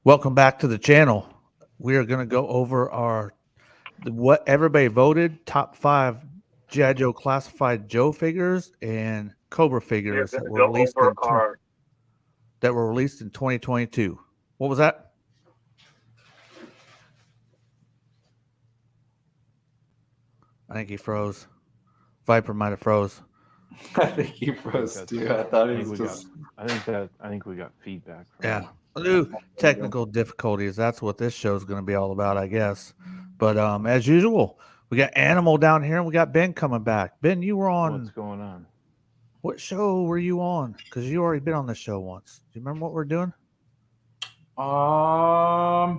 Welcome back to the channel. We are going to go over what everybody voted top 5 G.I. Joe classified Joe figures and Cobra figures that were released in 2022. What was that? I think he froze. Viper might have froze. I think he froze too. I thought he was just. I think we got feedback. Yeah, new technical difficulties. That's what this show is going to be all about, I guess. But as usual, we got Animal down here, and we got Ben coming back. Ben, you were on. What's going on? What show were you on? Because you already been on this show once. Do you remember what we're doing? I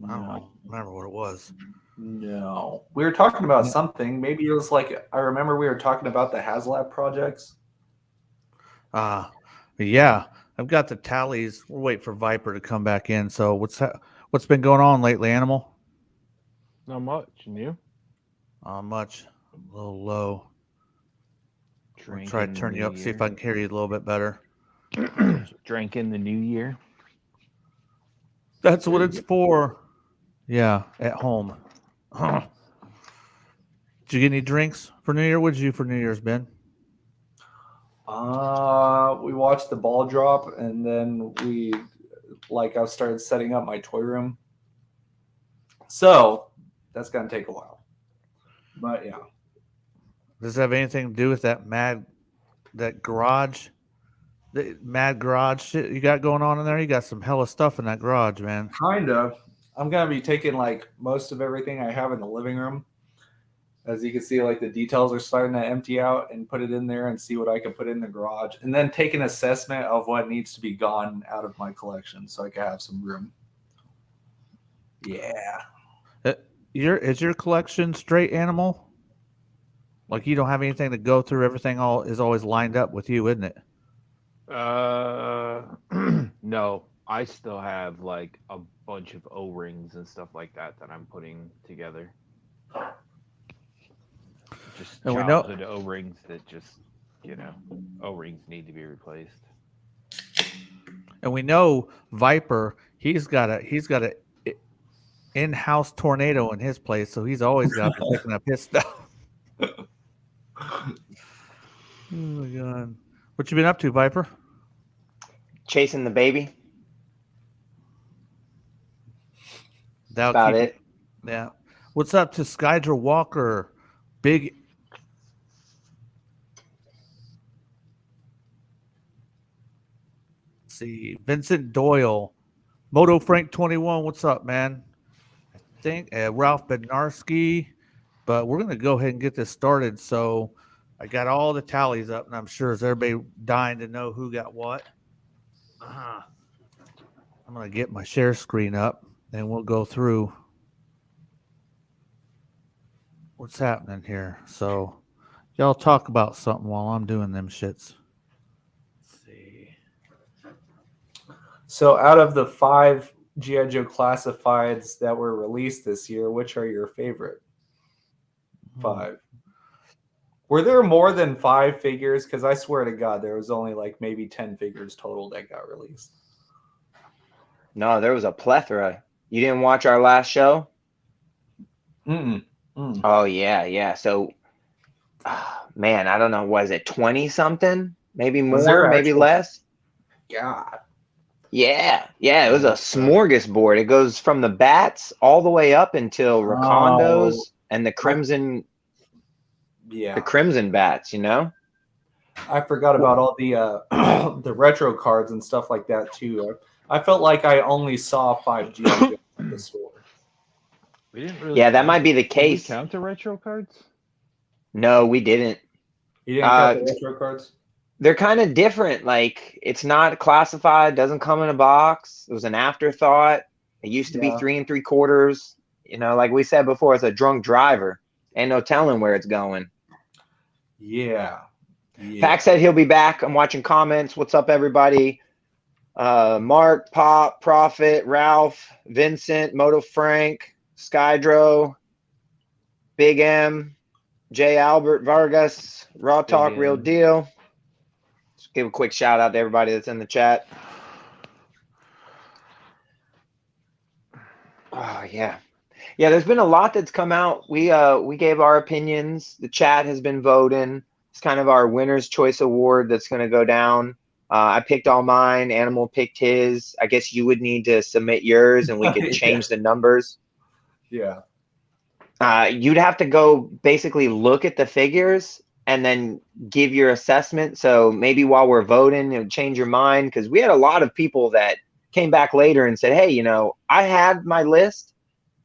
don't remember what it was. No, we were talking about something. Maybe it was like I remember we were talking about the HasLab projects. Yeah, I've got the tallies. We'll wait for Viper to come back in. So what's been going on lately, Animal? Not much. And you? Not much. A little low. Drinking Try to turn you up, see if I can hear you a little bit better. Drinking the new year. That's what it's for. Yeah, at home. Did you get any drinks for New Year? What did you do for New Year's, Ben? We watched the ball drop, and then I started setting up my toy room. So that's gonna take a while. But yeah. Does it have anything to do with that mad garage shit you got going on in there? You got some hella stuff in that garage, man. Kind of. I'm gonna be taking like most of everything I have in the living room. As you can see, like the details are starting to empty out, and put it in there and see what I can put in the garage, and then take an assessment of what needs to be gone out of my collection so I can have some room. Yeah. Is your collection straight, Animal? Like you don't have anything to go through. Everything is always lined up with you, isn't it? No, I still have like a bunch of O-rings and stuff like that I'm putting together. Just childhood O-rings that just, O-rings need to be replaced. And we know Viper, he's got a in-house tornado in his place, so he's always got to be picking up his stuff. Oh my God. What you been up to, Viper? Chasing the baby. That's about it. Yeah. What's up to Skydra Walker? Big. Let's see. Vincent Doyle. Moto Frank 21. What's up, man? I think Ralph Bednarski. But we're going to go ahead and get this started. So I got all the tallies up, and I'm sure is everybody dying to know who got what. I'm going to get my share screen up, and we'll go through what's happening here. So y'all talk about something while I'm doing them shits. Let's see. So out of the 5 G.I. Joe classifieds that were released this year, which are your favorite? 5. Were there more than 5 figures? Because I swear to God, there was only like maybe 10 figures total that got released. No, there was a plethora. You didn't watch our last show? Oh, yeah. So, man, I don't know. Was it 20 something? Maybe more, maybe less? God. Yeah. It was a smorgasbord. It goes from the bats all the way up until Racondos and the Crimson. Yeah. The Crimson bats, I forgot about all the the retro cards and stuff like that too. I felt like I only saw 5 G.I. Joe at the store. We didn't really that might be the case. Did we count the retro cards? No, we didn't. You didn't count the retro cards? They're kind of different. Like, it's not classified, doesn't come in a box. It was an afterthought. It used to be 3 3/4. Like we said before, it's a drunk driver. Ain't no telling where it's going. Yeah. Pac said he'll be back. I'm watching comments. What's up, everybody? Mark, Pop, Prophet, Ralph, Vincent, Moto Frank, Skydro, Big M, J. Albert Vargas, Raw Talk, Real Deal. Just give a quick shout out to everybody that's in the chat. Oh yeah. Yeah, there's been a lot that's come out. We gave our opinions. The chat has been voting. It's kind of our winner's choice award that's going to go down. I picked all mine. Animal picked his. I guess you would need to submit yours, and we could change the numbers. Yeah. You'd have to go basically look at the figures and then give your assessment. So maybe while we're voting, you know, change your mind, because we had a lot of people that came back later and said, hey, you know, I had my list,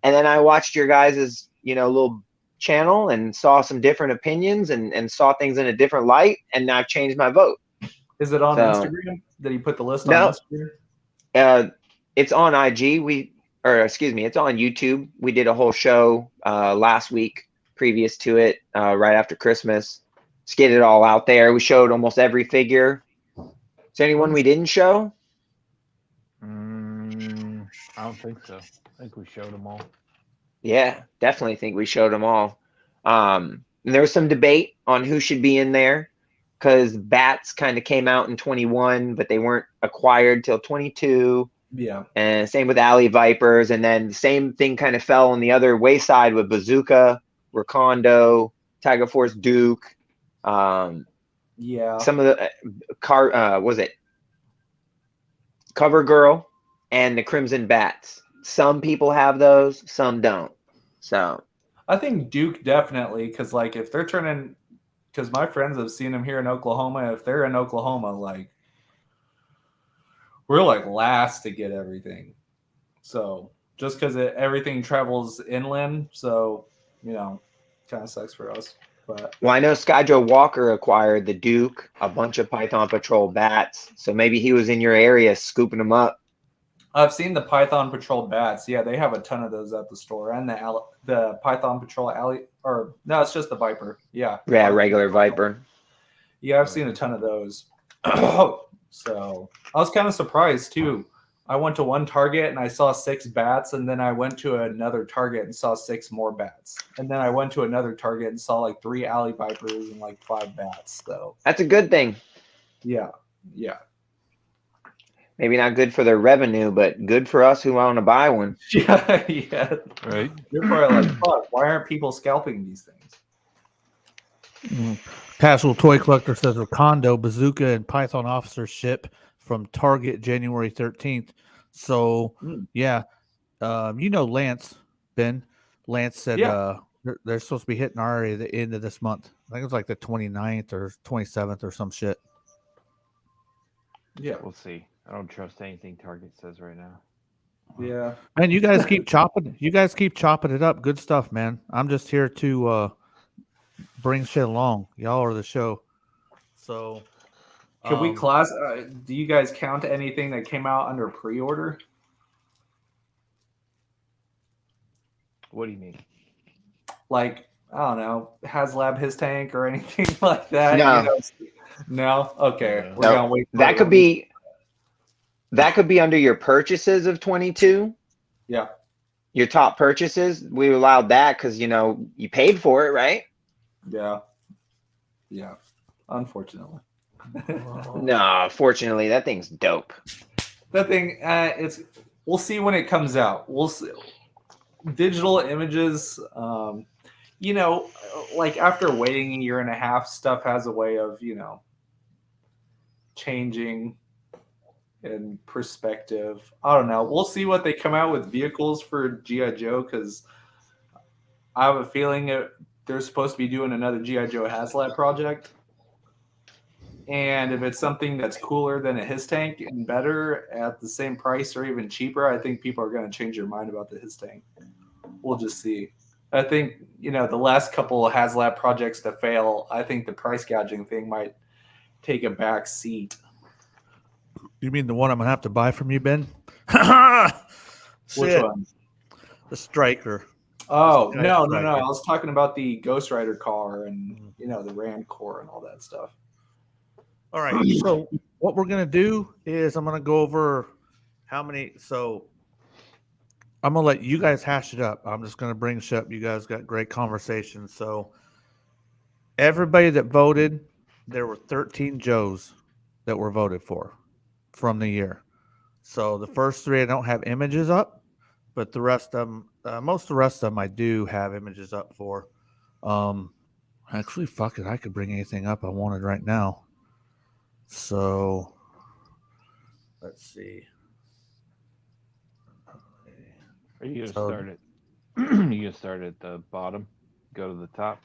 and then I watched your guys's, you know, little channel and saw some different opinions and saw things in a different light, and I've changed my vote. Is it on So, Instagram? Did he put the list on no, Instagram? It's on IG. It's on YouTube. We did a whole show last week previous to it, right after Christmas. Just get it all out there. We showed almost every figure. Is there anyone we didn't show? I don't think so. I think we showed them all. Yeah, definitely think we showed them all. There was some debate on who should be in there, because bats kind of came out in 21, but they weren't acquired till 22. Yeah. And same with alley vipers. And then the same thing kind of fell on the other wayside with bazooka, Rakondo, Tiger Force Duke. Yeah. Some of the Cover Girl and the Crimson Bats. Some people have those, some don't. So I think Duke definitely, because like if they're turning, because my friends have seen them here in Oklahoma. If they're in Oklahoma, like we're like last to get everything. So just because everything travels inland, so you know, kind of sucks for us. But well, I know Skydro Walker acquired the Duke, a bunch of Python Patrol bats. So maybe he was in your area scooping them up. I've seen the Python Patrol bats. Yeah, they have a ton of those at the store, and the Python Patrol alley, or no, it's just the Viper. Yeah. Yeah, regular Viper. Yeah, I've seen a ton of those. So I was kind of surprised too. I went to one Target and I saw 6 bats, and then I went to another Target and saw 6 more bats, and then I went to another Target and saw like 3 alley vipers and like 5 bats. So that's a good thing. Yeah. Maybe not good for their revenue, but good for us who want to buy one. Yeah. Right. You're probably like, fuck, why aren't people scalping these things? Casual Toy Collector says Rakondo, Bazooka, and Python Officer ship from Target January 13th. So, yeah. You know Lance, Ben. Lance said they're supposed to be hitting our area at the end of this month. I think it was like the 29th or 27th or some shit. Yeah. We'll see. I don't trust anything Target says right now. Yeah. And you guys keep chopping. You guys keep chopping it up. Good stuff, man. I'm just here to bring shit along. Y'all are the show. So, can we do you guys count anything that came out under pre-order? What do you mean? Like, I don't know, HasLab his tank or anything like that? No. You know? No. Okay. We're No. gonna wait. That could be under your purchases of 22. Yeah. Your top purchases, we allowed that because, you know, you paid for it, right? Yeah. Unfortunately. No, fortunately, that thing's dope. That thing, we'll see when it comes out. We'll see. Digital images, you know, like after waiting a year and a half, stuff has a way of, you know, changing in perspective. I don't know. We'll see what they come out with vehicles for G.I. Joe, because I have a feeling they're supposed to be doing another G.I. Joe HasLab project. And if it's something that's cooler than a his tank and better at the same price or even cheaper, I think people are going to change their mind about the his tank. We'll just see. I think, you know, the last couple of HasLab projects to fail, I think the price gouging thing might take a back seat. You mean the one I'm gonna have to buy from you, Ben? Which one? The Striker. Oh, The no. Striker. I was talking about the Ghost Rider car and, you know, the Ram core and all that stuff. All right. So what we're gonna do is I'm gonna go over how many. So I'm gonna let you guys hash it up. I'm just gonna bring shit up. You guys got great conversations. So everybody that voted, there were 13 Joes. that were voted for from the year. So the first 3 I don't have images up, but the rest of them, most of the rest of them I do have images up for. Actually, fuck it, I could bring anything up I wanted right now. So let's see. Are you gonna So- start at? You gonna start at the bottom, go to the top.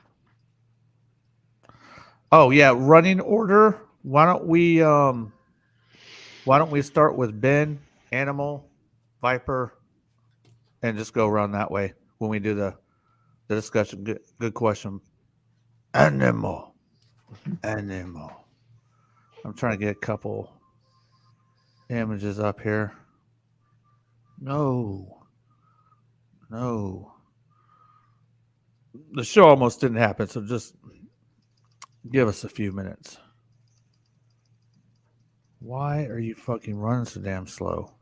Oh yeah, running order. Why don't we start with Ben, Animal, Viper, and just go around that way when we do the discussion. Good question. Animal. Animal. I'm trying to get a couple images up here. No. The show almost didn't happen, so just give us a few minutes. Why are you fucking running so damn slow?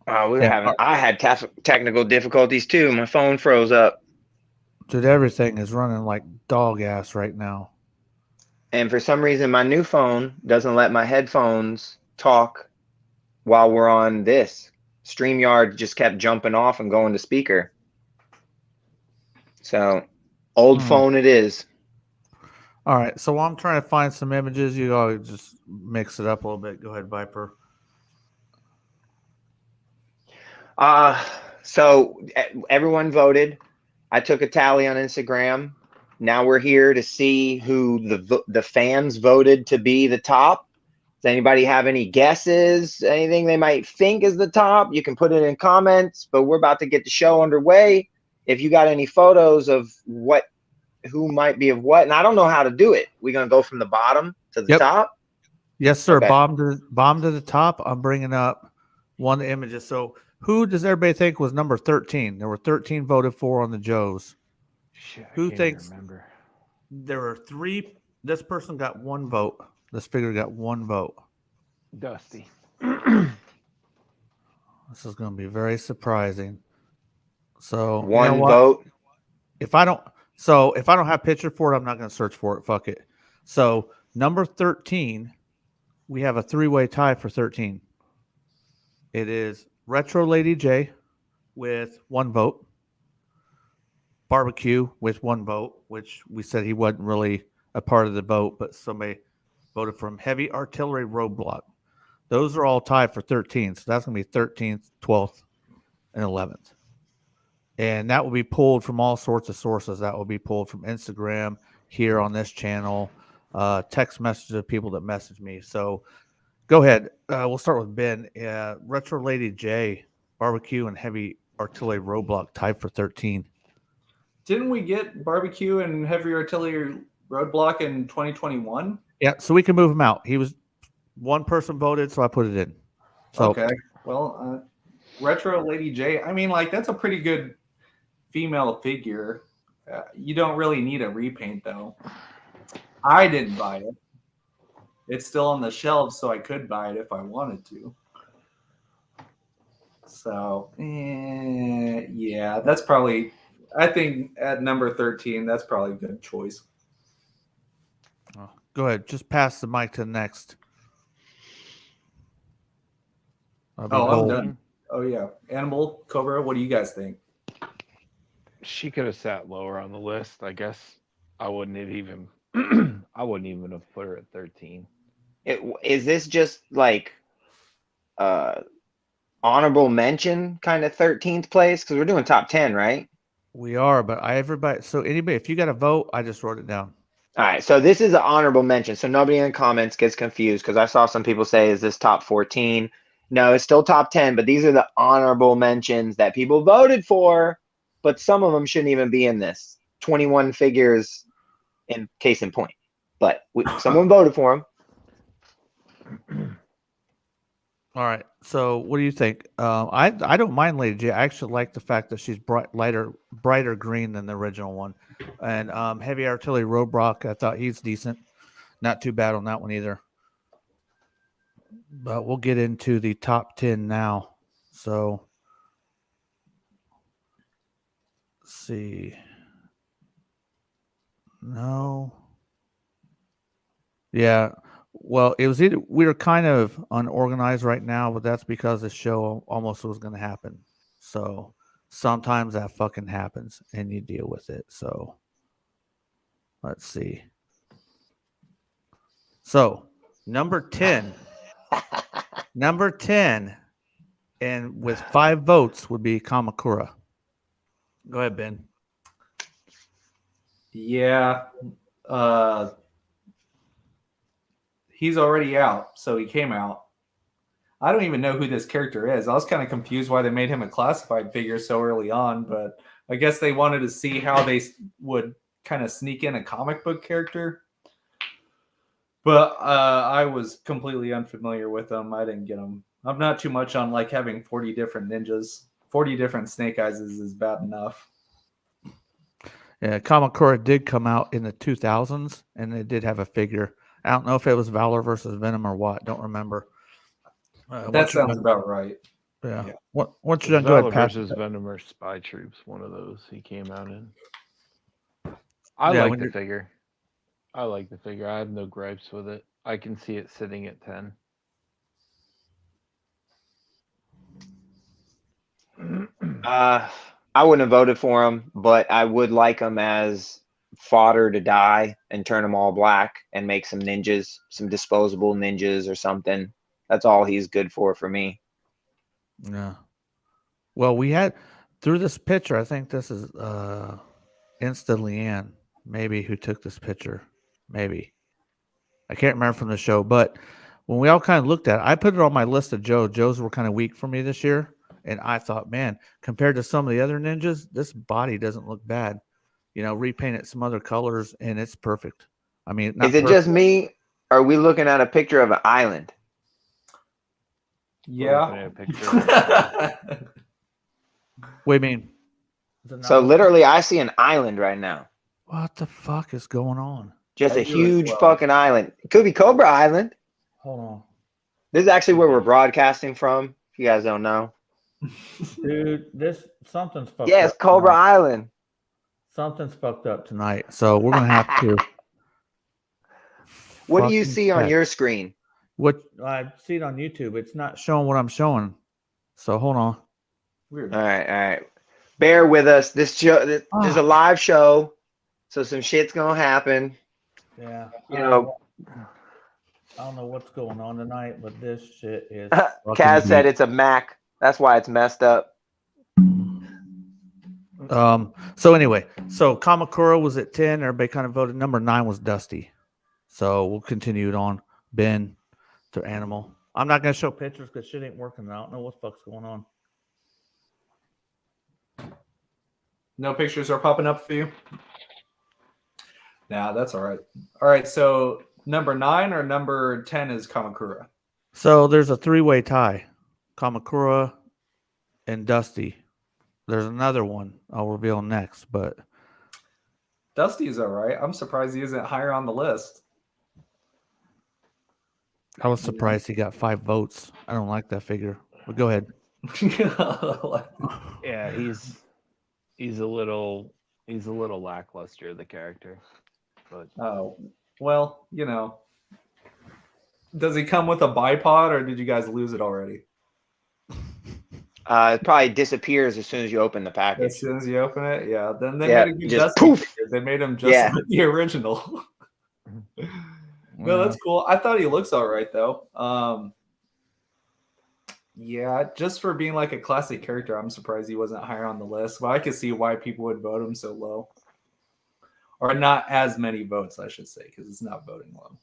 I had technical difficulties too. My phone froze up. Dude, everything is running like dog ass right now. And for some reason, my new phone doesn't let my headphones talk while we're on this. StreamYard just kept jumping off and going to speaker. So, old phone it is. All right, so while I'm trying to find some images, you all just mix it up a little bit. Go ahead, Viper. So everyone voted. I took a tally on Instagram. Now we're here to see who the fans voted to be the top. Does anybody have any guesses? Anything they might think is the top? You can put it in comments, but we're about to get the show underway. If you got any photos of who might be of what, and I don't know how to do it. We're gonna go from the bottom to the top. Yes, sir. Okay. Bomb to the top. I'm bringing up one of the images. So who does everybody think was number 13? There were 13 voted for on the Joes. Shit, I Who can't thinks- even remember? There were 3. This person got 1 vote. This figure got 1 vote. Dusty. This is going to be very surprising. So you know One what? vote. If I don't have picture for it, I'm not going to search for it. Fuck it. So number 13, we have a 3-way tie for 13. It is Retro Lady J with 1 vote. Barbecue with 1 vote, which we said he wasn't really a part of the vote, but somebody voted for him. Heavy Artillery Roadblock. Those are all tied for 13. So that's going to be 13th, 12th, and 11th. And that will be pulled from all sorts of sources. That will be pulled from Instagram, here on this channel, text messages of people that message me. So go ahead. We'll start with Ben. Retro Lady J, Barbecue, and Heavy Artillery Roadblock tied for 13. Didn't we get Barbecue and Heavy Artillery Roadblock in 2021? Yeah, so we can move him out. He was 1 person voted, so I put it in. So, Okay. Well, Retro Lady J, I mean, like, that's a pretty good female figure. You don't really need a repaint, though. I didn't buy it. It's still on the shelves, so I could buy it if I wanted to. So, yeah, that's probably, I think at number 13, that's probably a good choice. go ahead. Just pass the mic to the next. I'm done. Oh, yeah. Animal, Cobra, what do you guys think? She could have sat lower on the list. I guess I wouldn't have even. I wouldn't even have put her at 13. Is this just like honorable mention kind of 13th place? Because we're doing top 10, right? We are, but anybody, if you got a vote, I just wrote it down. All right, so this is an honorable mention. So nobody in the comments gets confused, because I saw some people say, is this top 14? No, it's still top 10, but these are the honorable mentions that people voted for, but some of them shouldn't even be in this. 21 figures in case in point. But someone voted for them. All right. So what do you think? I don't mind Lady J. I actually like the fact that she's brighter green than the original one. And Heavy Artillery Roadblock, I thought he's decent. Not too bad on that one either. But we'll get into the top 10 now. So let's see. No. Yeah. Well, it was either we were kind of unorganized right now, but that's because the show almost was going to happen. So sometimes that fucking happens and you deal with it. So let's see. So number 10, number 10, and with 5 votes would be Kamakura. Go ahead, Ben. Yeah. He's already out, so he came out. I don't even know who this character is. I was kind of confused why they made him a classified figure so early on, but I guess they wanted to see how they would kind of sneak in a comic book character. But I was completely unfamiliar with them. I didn't get them. I'm not too much on like having 40 different ninjas. 40 different Snake Eyes is bad enough. Yeah, Kamakura did come out in the 2000s, and they did have a figure. I don't know if it was Valor versus Venom or what. Don't remember. That sounds about right. Yeah. Yeah. Once you're done, go ahead, pass versus it. Venom or Spy Troops. One of those he came out in. I Yeah, like when the you're- figure. I like the figure. I have no gripes with it. I can see it sitting at 10. I wouldn't have voted for him, but I would like him as fodder to die and turn them all black and make some ninjas, some disposable ninjas or something. That's all he's good for me. Yeah. Well, we had through this picture. I think this is Insta Leanne, maybe who took this picture. Maybe I can't remember from the show, but when we all kind of looked at it, I put it on my list of Joe's were kind of weak for me this year. And I thought, man, compared to some of the other ninjas, this body doesn't look bad. You know, repaint it some other colors, and it's perfect. I mean, not Is it just me? Or are we looking at a picture of an island? Yeah. What do you mean? So literally, I see an island right now. What the fuck is going on? Just I a do as huge well. fucking island. It could be Cobra Island. Hold on. This is actually where we're broadcasting from. If you guys don't know. Dude, something's fucked Yeah, up. it's Cobra tonight. Island. Something's fucked up tonight. So we're gonna have to. What do you fucking see on check. your screen? What I see it on YouTube. It's not showing what I'm showing. So hold on. Weird. All right. Bear with us. This show, this is a live show, so some shit's gonna happen. Yeah. You know, I don't know what's going on tonight, but this shit is. Kaz said it's a Mac. That's why it's messed up. So anyway, so Kamakura was at 10. Everybody kind of voted. Number 9 was Dusty. So we'll continue it on. Ben to Animal. I'm not gonna show pictures because shit ain't working. I don't know what the fuck's going on. No pictures are popping up for you? Nah, that's all right. All right, so number 9 or number 10 is Kamakura. So there's a 3-way tie. Kamakura and Dusty. There's another one I'll reveal next, but Dusty's all right. I'm surprised he isn't higher on the list. I was surprised he got 5 votes. I don't like that figure. But go ahead. Yeah, he's a little lackluster, the character. But Oh, well, you know. Does he come with a bipod or did you guys lose it already? It probably disappears as soon as you open the package. As soon as you open it, yeah. Then they Yeah, made a good just Dusty poof. figure. They made him just like the original. No, that's cool. I thought he looks all right though. Yeah, just for being like a classic character, I'm surprised he wasn't higher on the list. But I could see why people would vote him so low, or not as many votes, I should say, because it's not voting low.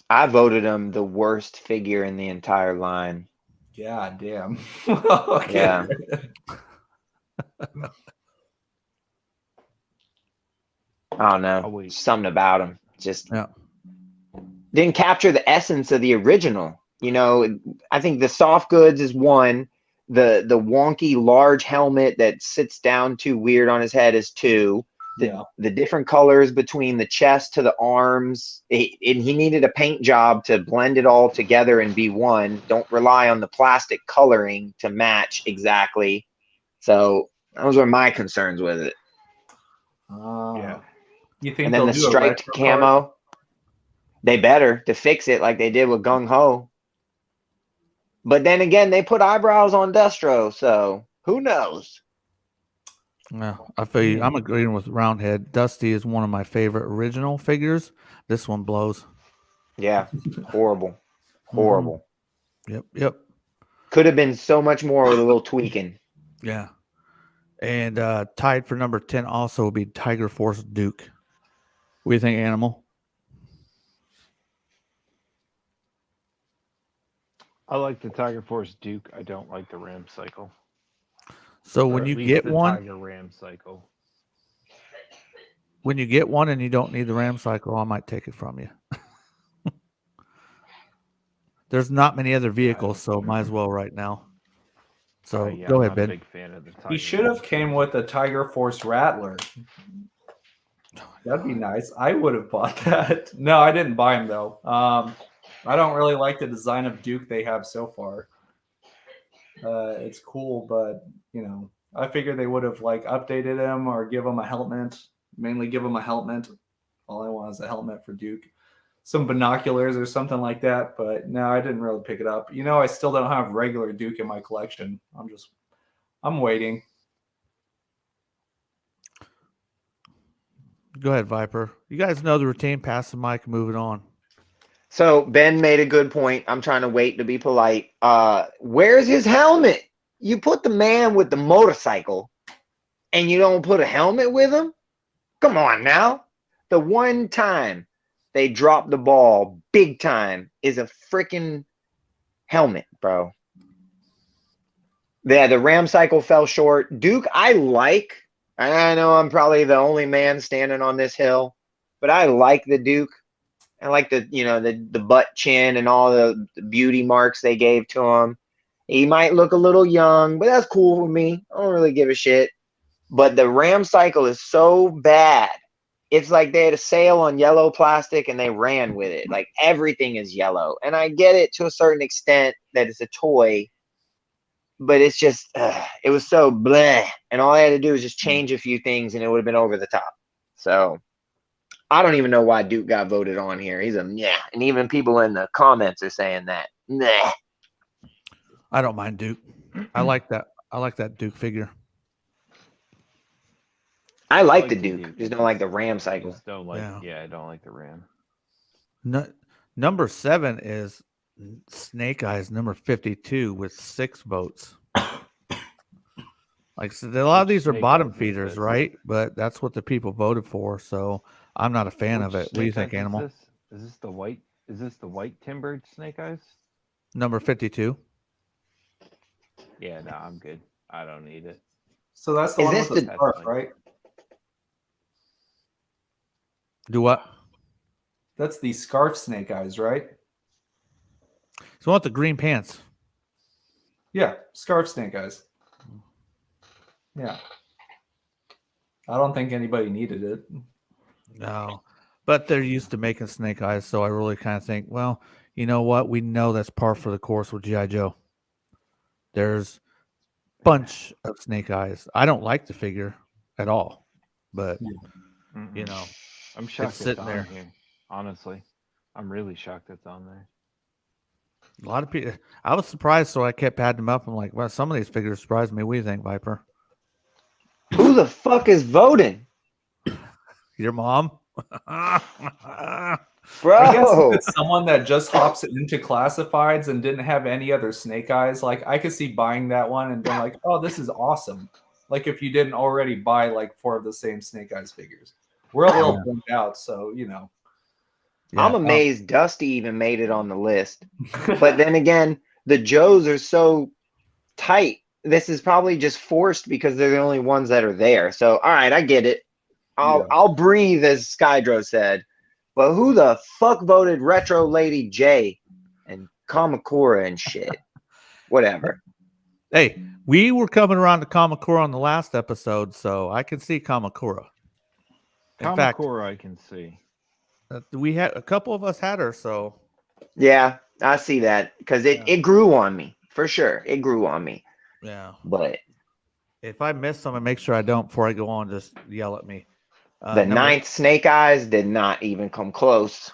I voted him the worst figure in the entire line. Yeah, damn. Okay. Yeah. I don't know. Something about him just didn't capture the essence of the original. You know, I think the soft goods is one. The wonky large helmet that sits down too weird on his head is 2. The different colors between the chest to the arms. And he needed a paint job to blend it all together and be one. Don't rely on the plastic coloring to match exactly. So those are my concerns with it. Yeah. You think and then the striped camo. They better to fix it like they did with Gung Ho. But then again, they put eyebrows on Destro, so who knows? Yeah, I feel you. I'm agreeing with Roundhead. Dusty is one of my favorite original figures. This one blows. Yeah, horrible. Horrible. Yep. Could have been so much more with a little tweaking. Yeah. And tied for number 10 also will be Tiger Force Duke. What do you think, Animal? I like the Tiger Force Duke. I don't like the Ram Cycle. So Or when at you least get the one, Tiger Ram Cycle. when you get one and you don't need the Ram Cycle, I might take it from you. There's not many other vehicles, so might as well right now. So Yeah, go I'm ahead, not Ben. a big fan of the Tiger. He should have came with a Tiger Force Rattler. That'd be nice. I would have bought that. No, I didn't buy him though. I don't really like the design of Duke they have so far. It's cool, but you know, I figured they would have like updated him or give him a helmet. Mainly give him a helmet. All I want is a helmet for Duke. Some binoculars or something like that, but no, I didn't really pick it up. You know, I still don't have regular Duke in my collection. I'm waiting. Go ahead, Viper. You guys know the routine. Pass the mic and move it on. So Ben made a good point. I'm trying to wait to be polite. Where's his helmet? You put the man with the motorcycle and you don't put a helmet with him? Come on now. The one time they dropped the ball big time is a freaking helmet, bro. Yeah, the Ram Cycle fell short. Duke, I know I'm probably the only man standing on this hill, but I like the Duke. I like the butt chin and all the beauty marks they gave to him. He might look a little young, but that's cool with me. I don't really give a shit. But the Ram Cycle is so bad. It's like they had a sale on yellow plastic and they ran with it. Like everything is yellow. And I get it to a certain extent that it's a toy, but it's just, it was so bleh. And all I had to do was just change a few things and it would have been over the top. So I don't even know why Duke got voted on here. He's and even people in the comments are saying that. Nah. I don't mind Duke. I like that. I like that Duke figure. I like the Duke. Just don't like the Ram Cycle. Just don't like. Yeah, I don't like the Ram. Number 7 is Snake Eyes, number 52 with 6 votes. Like so a lot of these are bottom feeders, right? But that's what the people voted for. So I'm not a fan of it. What do you think, Animal? Is this the white? Is this the white timbered Snake Eyes? Number 52. Yeah, no, I'm good. I don't need it. So that's the one with the scarf, right? Do what? That's the scarf Snake Eyes, right? So what the green pants? Yeah, scarf Snake Eyes. Yeah. I don't think anybody needed it. No. But they're used to making Snake Eyes, so I really kind of think, well, you know what? We know that's par for the course with G.I. Joe. There's a bunch of Snake Eyes. I don't like the figure at all, but, you know. I'm shocked it's sitting there. Here. Honestly, I'm really shocked it's on there. A lot of people. I was surprised, so I kept adding them up. I'm like, well, some of these figures surprised me. What do you think, Viper? Who the fuck is voting? Your mom? Bro. I guess if it's someone that just hops into classifieds and didn't have any other Snake Eyes, like I could see buying that one and being like, oh, this is awesome. Like if you didn't already buy like 4 of the same Snake Eyes figures. We're a little burnt out, so you know. Yeah, I'm amazed Dusty even made it on the list. But then again, the Joes are so tight. This is probably just forced because they're the only ones that are there. So, all right, I get it. I'll breathe, as Skydro said. But who the fuck voted Retro Lady J and Kamakura and shit? Whatever. Hey, we were coming around to Kamakura on the last episode, so I can see Kamakura. In fact, I can see. We had a couple of us had her, so yeah, I see that because it grew on me for sure. It grew on me. Yeah, but if I miss something, make sure I don't before I go on. Just yell at me. The 9th Snake Eyes did not even come close.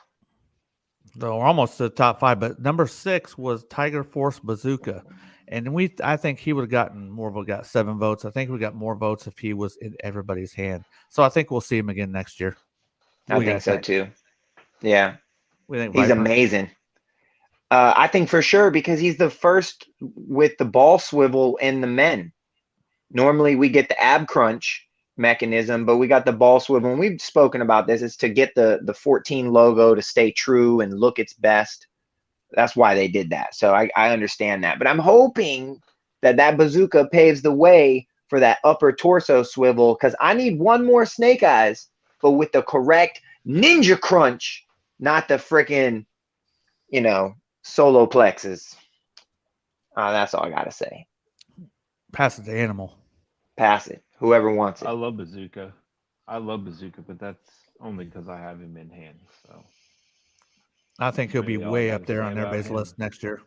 So we're almost to the top 5, but number 6 was Tiger Force Bazooka. And I think he would have gotten more got 7 votes. I think we got more votes if he was in everybody's hand. So I think we'll see him again next year. I think so too. Yeah. We think He's Viper? amazing. I think for sure because he's the first with the ball swivel in the men. Normally we get the ab crunch mechanism, but we got the ball swivel. And we've spoken about this. It's to get the 14 logo to stay true and look its best. That's why they did that. So I understand that. But I'm hoping that bazooka paves the way for that upper torso swivel because I need one more Snake Eyes, but with the correct ninja crunch, not the freaking, solo plexus. That's all I got to say. Pass it to Animal. Pass it. Whoever wants it. I love Bazooka. But that's only because I have him in hand. So I think he'll be Really all I way gotta up there say on about everybody's him. list next year.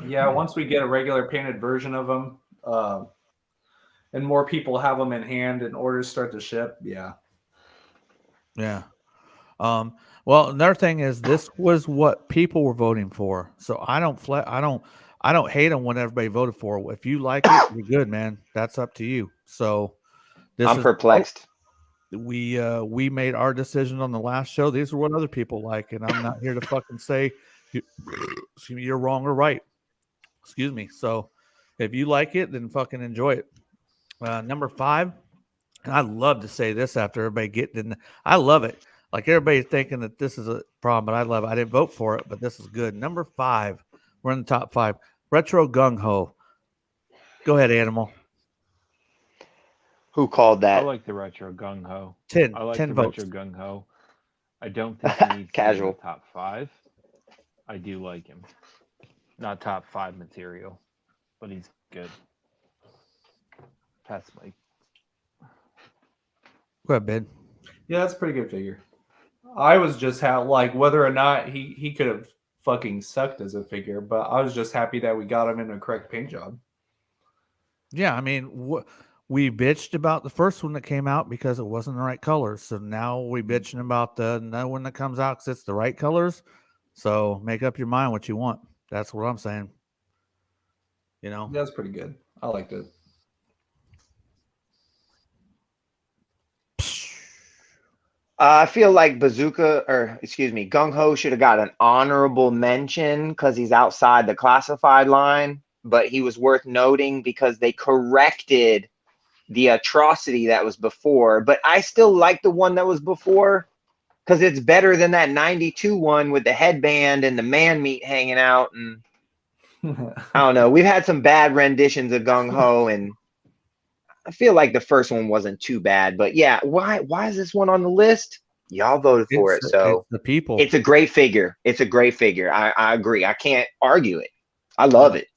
Yeah, once we get a regular painted version of them, and more people have them in hand and orders start to ship, yeah. Yeah. Well, another thing is this was what people were voting for. So I don't hate on what everybody voted for. If you like it, you're good, man. That's up to you. So I'm perplexed. We made our decision on the last show. These are what other people like, and I'm not here to fucking say you're wrong or right. Excuse me. So if you like it, then fucking enjoy it. Number 5, and I love to say this after everybody getting in. I love it. Like everybody's thinking that this is a problem, but I love it. I didn't vote for it, but this is good. Number 5, we're in the top 5. Retro Gung Ho. Go ahead, Animal. Who called I that? like the retro gung ho. 10. I like 10 the votes. retro gung ho. I don't think he needs to be in Casual. the top 5. I do like him. Not top 5 material, but he's good. Pass Mike. Go ahead, Ben. Yeah, that's a pretty good figure. I was just whether or not he could have fucking sucked as a figure, but I was just happy that we got him in a correct paint job. Yeah, I mean, we bitched about the first one that came out because it wasn't the right colors. So now we bitching about the no one that comes out because it's the right colors. So make up your mind what you want. That's what I'm saying. That's pretty good. I liked it. I feel like Gung Ho should have got an honorable mention because he's outside the classified line, but he was worth noting because they corrected the atrocity that was before. But I still like the one that was before because it's better than that 92 one with the headband and the man meat hanging out. And I don't know. We've had some bad renditions of Gung Ho, and I feel like the first one wasn't too bad, but yeah, why is this one on the list? Y'all voted for it, so it's the people. It's a great figure. I agree. I can't argue it. I love it.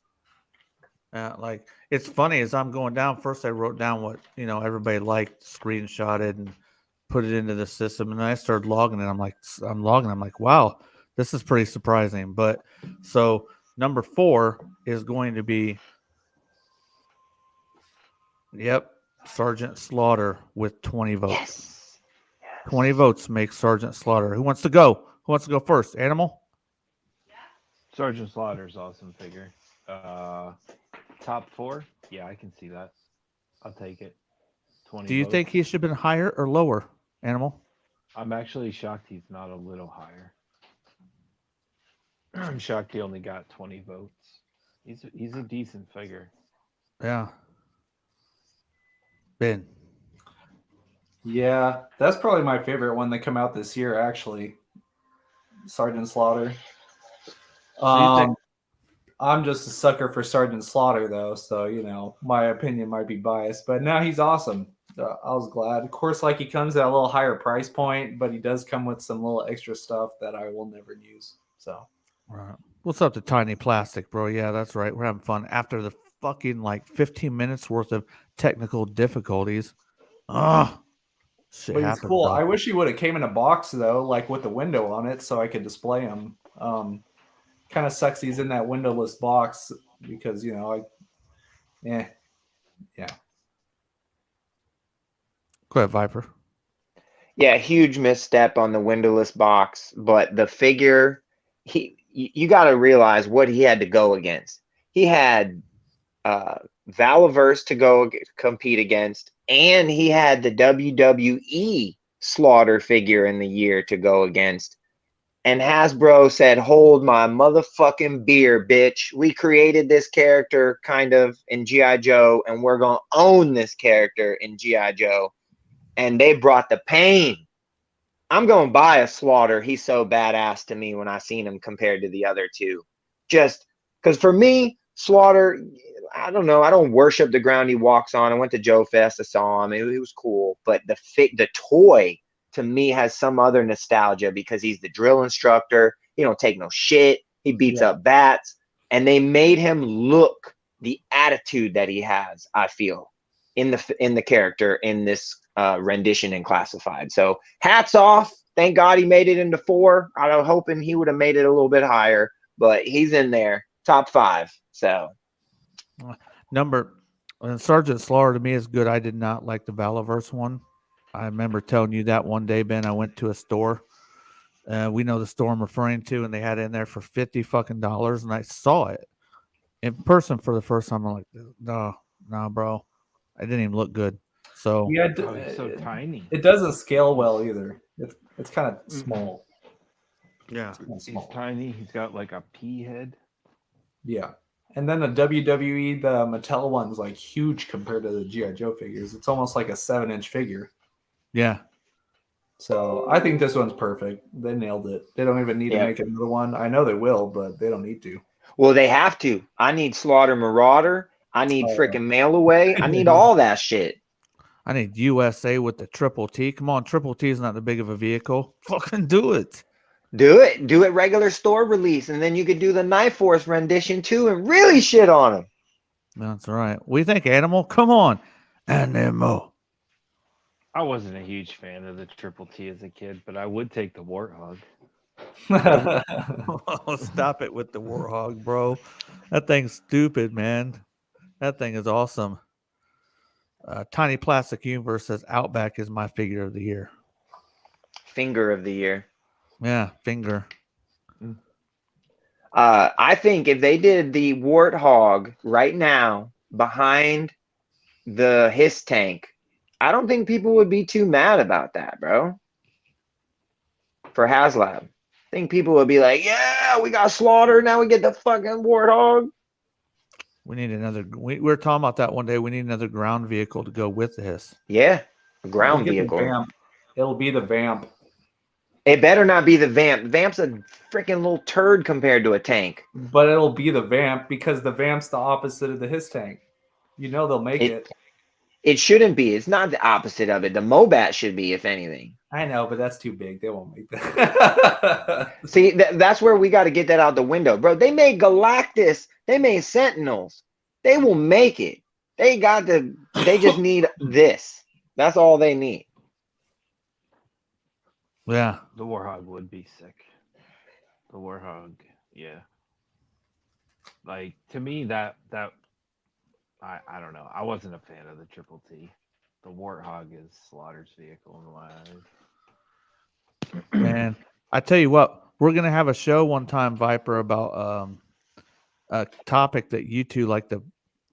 Like it's funny as I'm going down. First, I wrote down what everybody liked, screenshotted, and put it into the system, and then I started logging it. I'm like, wow, this is pretty surprising. But so number 4 is going to be. Yep, Sergeant Slaughter with 20 votes. Yes. 20 votes makes Sergeant Slaughter. Who wants to go? Who wants to go first? Animal? Sergeant Slaughter's awesome figure. Top 4? Yeah, I can see that. I'll take it. 20 Do you votes. think he should have been higher or lower, Animal? I'm actually shocked he's not a little higher. I'm shocked he only got 20 votes. He's a decent figure. Yeah. Ben. Yeah, that's probably my favorite one that come out this year, actually. Sergeant Slaughter. I'm just a sucker for Sergeant Slaughter, though, so my opinion might be biased. But now he's awesome. I was glad. Of course, he comes at a little higher price point, but he does come with some little extra stuff that I will never use. So, Right. What's up to Tiny Plastic, bro? Yeah, that's right. We're having fun after the fucking 15 minutes worth of technical difficulties. Shit but it's happens. cool. Though. I wish he would have came in a box though, with the window on it, so I could display him. Kind of sucks he's in that windowless box because yeah. Go ahead, Viper. Yeah, huge misstep on the windowless box, but the figure, you got to realize what he had to go against. He had Valaverse to go compete against, and he had the WWE Slaughter figure in the year to go against. And Hasbro said, "Hold my motherfucking beer, bitch. We created this character kind of in G.I. Joe, and we're going to own this character in G.I. Joe." And they brought the pain. I'm going to buy a Slaughter. He's so badass to me when I seen him compared to the other two. Just because for me, Slaughter, I don't know. I don't worship the ground he walks on. I went to Joe Fest. I saw him. It was cool. But the toy to me has some other nostalgia because he's the drill instructor. He don't take no shit. He beats up bats. And they made him look the attitude that he has, I feel, in the character in this rendition and classified. So hats off. Thank God he made it into 4. I was hoping he would have made it a little bit higher, but he's in there, top 5. So Sergeant Slaughter to me is good. I did not like the Valaverse one. I remember telling you that one day, Ben. I went to a store. We know the store I'm referring to, and they had it in there for $50 fucking, and I saw it in person for the first time. I'm like, no, bro, I didn't even look good. So Yeah, He's so tiny. It doesn't scale well either. It's kind of small. yeah, He's tiny. He's got like a pea head. Yeah. And then the WWE, the Mattel one's like huge compared to the G.I. Joe figures. It's almost like a 7-inch figure. yeah. So I think this one's perfect. They nailed it. They don't even need to make another one. I know they will, but they don't need to. Well, they have to. I need Slaughter Marauder. I need freaking Mail Away. I need all that shit. I need USA with the Triple T. Come on, Triple T is not that big of a vehicle. Fucking do it. Do it regular store release, and then you could do the Knife Force rendition too and really shit on them. That's right. What do you think, Animal? Come on. Animal. I wasn't a huge fan of the Triple T as a kid, but I would take the Warthog. Oh, stop it with the Warthog, bro. That thing's stupid, man. That thing is awesome. Tiny Plastic Universe says Outback is my figure of the year. Finger of the year. Yeah, finger. I think if they did the Warthog right now behind the Hiss tank, I don't think people would be too mad about that, bro. For HasLab. I think people would be like, yeah, we got Slaughter. Now we get the fucking Warthog. We need another. We were talking about that one day. We need another ground vehicle to go with the Hiss. Yeah, a ground We'll get the vehicle. Vamp. It'll be the Vamp. It better not be the Vamp. Vamp's a freaking little turd compared to a tank. But it'll be the Vamp because the Vamp's the opposite of the Hiss tank. You know they'll make it. It shouldn't be. It's not the opposite of it. The Mobat should be, if anything. I know, but that's too big. They won't make that. See, that's where we got to get that out the window, bro. They made Galactus. They made Sentinels. They will make it. They just need this. That's all they need. Yeah. The Warthog would be sick. The Warthog, yeah. Like, to me, that I don't know. I wasn't a fan of the Triple T. The Warthog is Slaughter's vehicle in my eyes. Man, I tell you what, we're gonna have a show one time, Viper, about a topic that you two like to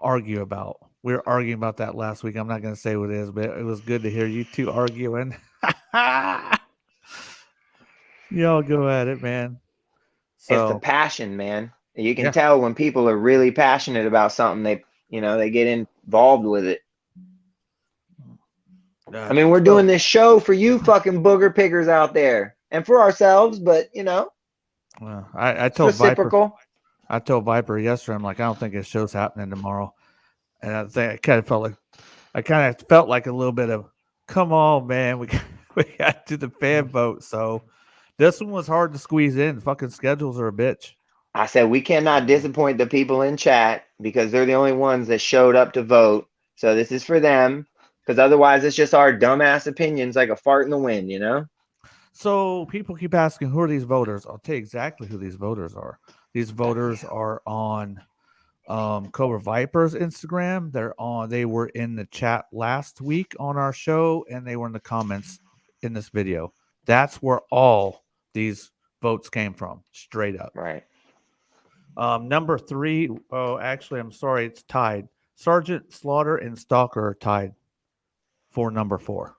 argue about. We were arguing about that last week. I'm not gonna say what it is, but it was good to hear you two arguing. Y'all go at it, man. It's the passion, man. You can tell when people are really passionate about something, they get involved with it. I mean, we're doing this show for you fucking booger pickers out there and for ourselves, but well, I told reciprocal. Viper. I told Viper yesterday, I'm like, I don't think this show's happening tomorrow. And I think I kind of felt like a little bit of, come on, man, we got to the fan vote. So this one was hard to squeeze in. Fucking schedules are a bitch. I said we cannot disappoint the people in chat because they're the only ones that showed up to vote. So this is for them, because otherwise it's just our dumbass opinions like a fart in the wind, you know? So people keep asking, who are these voters? I'll tell you exactly who these voters are. These voters are on Cobra Viper's Instagram. They were in the chat last week on our show, and they were in the comments in this video. That's where all these votes came from, straight up. Right. Number 3. Oh, actually, I'm sorry, it's tied. Sergeant Slaughter and Stalker are tied for number 4.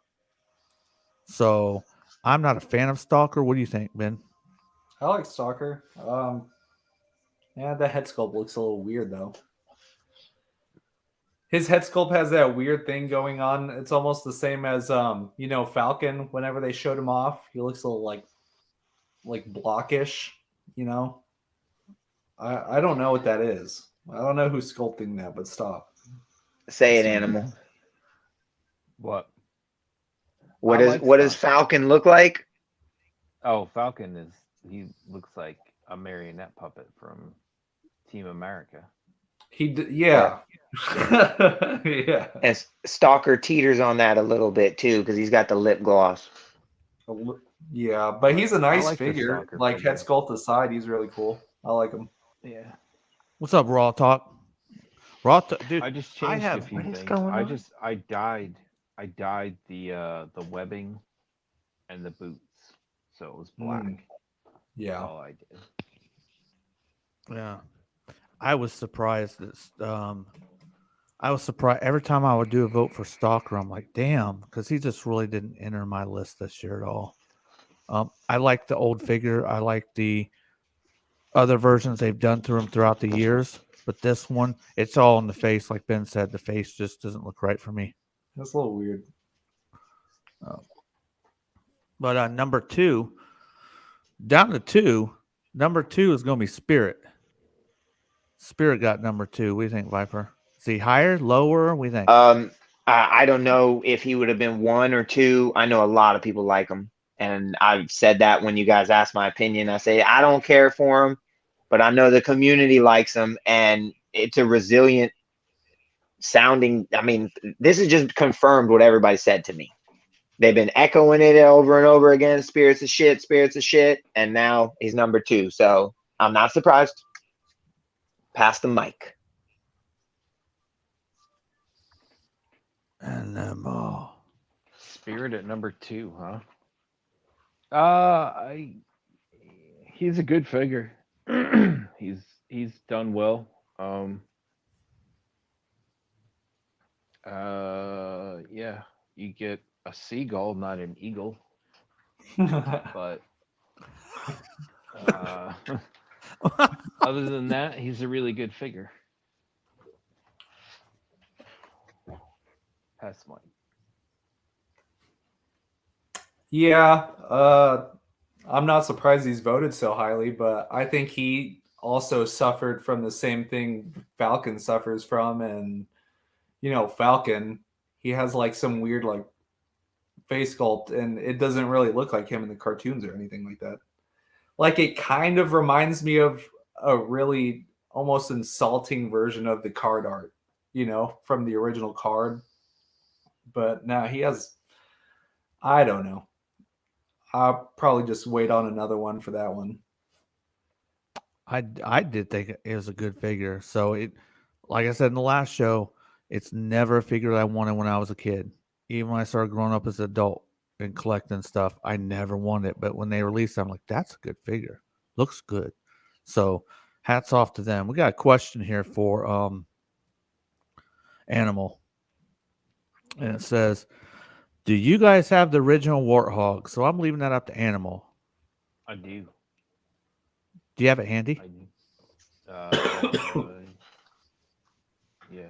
So I'm not a fan of Stalker. What do you think, Ben? I like Stalker. Yeah, the head sculpt looks a little weird though. His head sculpt has that weird thing going on. It's almost the same as Falcon. Whenever they showed him off, he looks a little like blockish. I don't know what that is. I don't know who's sculpting that, but stop. Say it, Animal. What? What I does like what does Stalker. Falcon look like? Oh, Falcon he looks like a marionette puppet from Team America. Yeah. Yeah. And Stalker teeters on that a little bit too, because he's got the lip gloss. Yeah, but he's a nice like the figure. Stalker Like figure. head sculpt aside, he's really cool. I like him. Yeah. What's up, Raw Talk? Dude. I just changed a few what is things. going on? I dyed the webbing and the boots, so it was black. That's Yeah. all I did. Yeah, I was surprised that I was surprised every time I would do a vote for Stalker. I'm like, damn, because he just really didn't enter my list this year at all. I like the old figure. I like the other versions they've done through him throughout the years, but this one, it's all in the face. Like Ben said, the face just doesn't look right for me. That's a little weird. But number 2, down to 2. Number 2 is going to be Spirit. Spirit got number 2. What do you think, Viper? Is he higher, lower? What do you think? I don't know if he would have been 1 or 2. I know a lot of people like him, and I've said that when you guys ask my opinion. I say I don't care for him, but I know the community likes him, and it's a resilient sounding. I mean, this is just confirmed what everybody said to me. They've been echoing it over and over again. Spirits of shit, and now he's number 2. So I'm not surprised. Pass the mic. And Spirit at number 2, huh? He's a good figure. he's done well. Yeah, you get a seagull, not an eagle, but other than that, he's a really good figure. Pass the mic. Yeah, I'm not surprised he's voted so highly, but I think he also suffered from the same thing Falcon suffers from. And, Falcon, he has like some weird like face sculpt, and it doesn't really look like him in the cartoons or anything like that. Like, it kind of reminds me of a really almost insulting version of the card art, from the original card. But now he has, I don't know. I'll probably just wait on another one for that one. I did think it was a good figure. So it, like I said in the last show, it's never a figure that I wanted when I was a kid. Even when I started growing up as an adult and collecting stuff, I never wanted it. But when they released it, I'm like, that's a good figure. Looks good. So hats off to them. We got a question here for Animal. And it says, do you guys have the original Warthog? So I'm leaving that up to Animal. I do. Do you have it handy? I do. Yeah.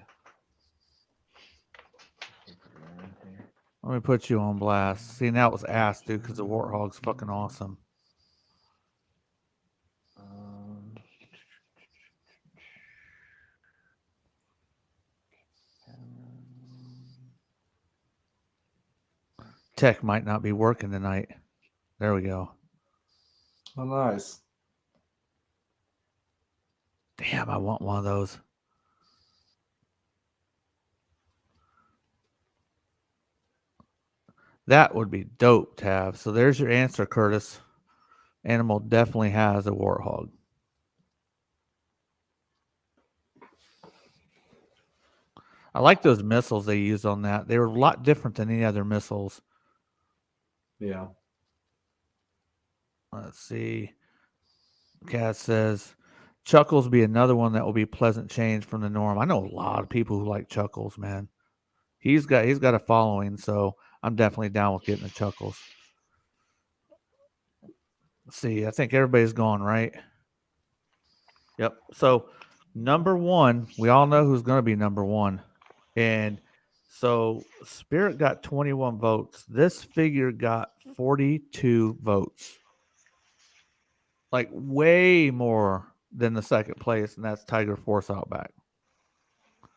Let me put you on blast. See, now it was asked, dude, because the Warthog's fucking awesome. Tech might not be working tonight. There we go. Oh, nice. Damn, I want one of those. That would be dope to have. So there's your answer, Curtis. Animal definitely has a Warthog. I like those missiles they used on that. They were a lot different than any other missiles. Yeah. Let's see. Cass says Chuckles be another one that will be pleasant change from the norm. I know a lot of people who like Chuckles, man. He's got a following, so I'm definitely down with getting the Chuckles. Let's see. I think everybody's gone, right? Yep. So number one, we all know who's going to be number one. And so Spirit got 21 votes. This figure got 42 votes. Like way more than the second place, and that's Tiger Force Outback.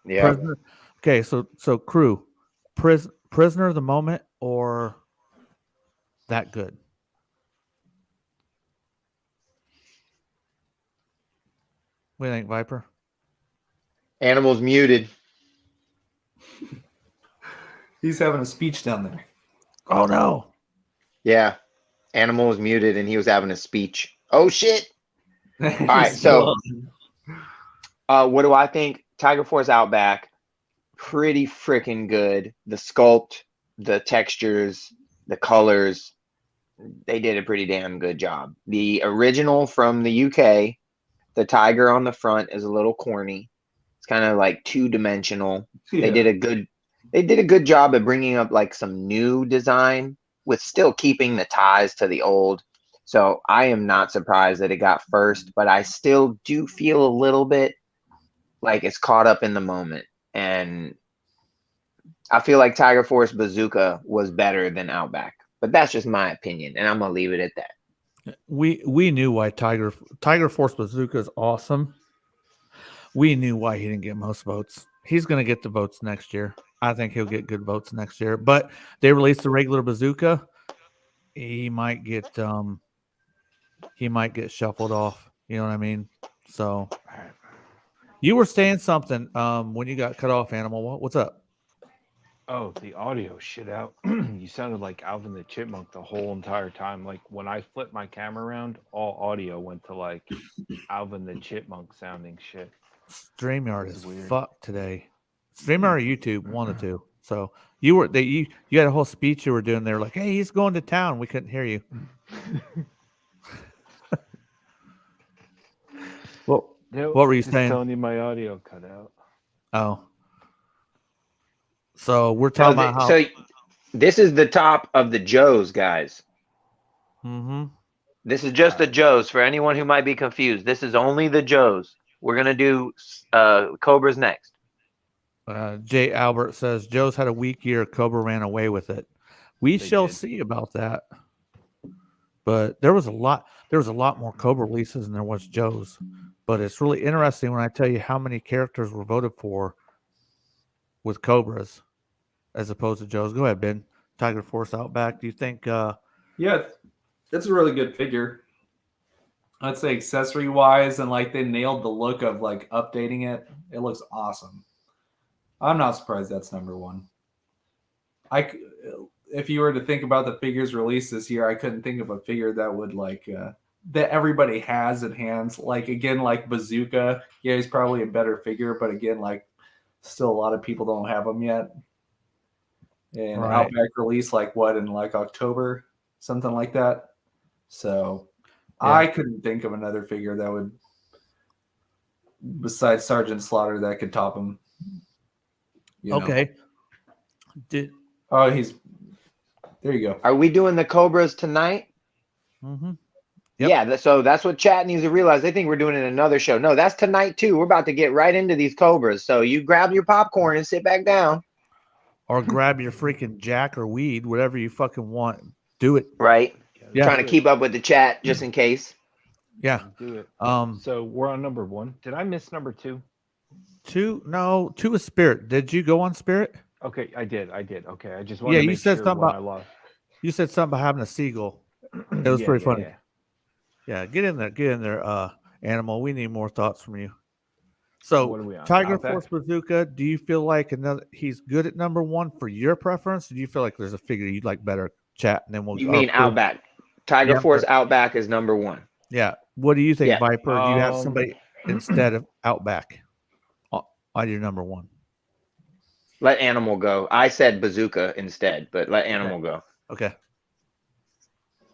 Yeah. Prisoner. Okay, so crew, prisoner of the moment or that good? What do you think, Viper? Animals muted. He's having a speech down there. Oh no. Yeah. Animal was muted and he was having a speech. Oh shit. All right, so what do I think? Tiger Force Outback, pretty freaking good. The sculpt, the textures, the colors, they did a pretty damn good job. The original from the UK, the tiger on the front is a little corny. It's kind of like two-dimensional. Yeah. They did a good job of bringing up like some new design with still keeping the ties to the old. So I am not surprised that it got first, but I still do feel a little bit like it's caught up in the moment. And I feel like Tiger Force Bazooka was better than Outback. But that's just my opinion, and I'm gonna leave it at that. We knew why Tiger Force Bazooka is awesome. We knew why he didn't get most votes. He's going to get the votes next year. I think he'll get good votes next year. But they released the regular Bazooka. He might get shuffled off. You know what I mean? So you were saying something when you got cut off, Animal. What's up? Oh, the audio shit out. You sounded like Alvin the Chipmunk the whole entire time. Like when I flipped my camera around, all audio went to like Alvin the Chipmunk sounding shit. StreamYard It's is weird. fucked today. StreamYard or YouTube, one of the two. So you had a whole speech you were doing there, like, hey, he's going to town. We couldn't hear you. What were you just saying? telling you my audio cut out. Oh. So we're talking about how. So this is the top of the Joes, guys. Mm-hmm. This is just the Joes. For anyone who might be confused, this is only the Joes. We're gonna do Cobras next. Jay Albert says Joe's had a weak year. Cobra ran away with it. We shall did. see about that. But there was a lot more Cobra releases than there was Joe's. But it's really interesting when I tell you how many characters were voted for with Cobras as opposed to Joe's. Go ahead, Ben. Tiger Force Outback. Do you think? Yeah, that's a really good figure. I'd say accessory wise, and like they nailed the look of like updating it. It looks awesome. I'm not surprised that's number one. If you were to think about the figures released this year, I couldn't think of a figure that would like that everybody has in hands. Like again, like Bazooka, yeah, he's probably a better figure, but again, like still a lot of people don't have him yet. And Right. Outback release like what in like October, something like that. So Yeah. I couldn't think of another figure that would, besides Sergeant Slaughter, that could top him. You know? Okay. Oh, there you go. Are we doing the Cobras tonight? Mm-hmm. Yep. Yeah, so that's what chat needs to realize. They think we're doing it in another show. No, that's tonight too. We're about to get right into these Cobras. So you grab your popcorn and sit back down. Or grab your freaking jack or weed, whatever you fucking want. Do it. Right. Yeah. Trying to keep up with the chat just in case. Yeah. Do it. So So we're on number one. Did I miss number two? two is Spirit. Did you go on Spirit? Okay, I did. Okay, I just wanted to you make said sure something when about I lost. you said something about having a seagull. It was pretty funny. Yeah, get in there, Animal. We need more thoughts from you. So What are we on? Tiger Outback? Force Bazooka, do you feel like he's good at number one for your preference? Do you feel like there's a figure you'd like better? Chat and then we'll You mean Outback. Tiger Force Outback is number one. Yeah. What do you think, Yeah. Viper? Do you have somebody instead of Outback on your number one? Let Animal go. I said Bazooka instead, but let Animal go. Okay.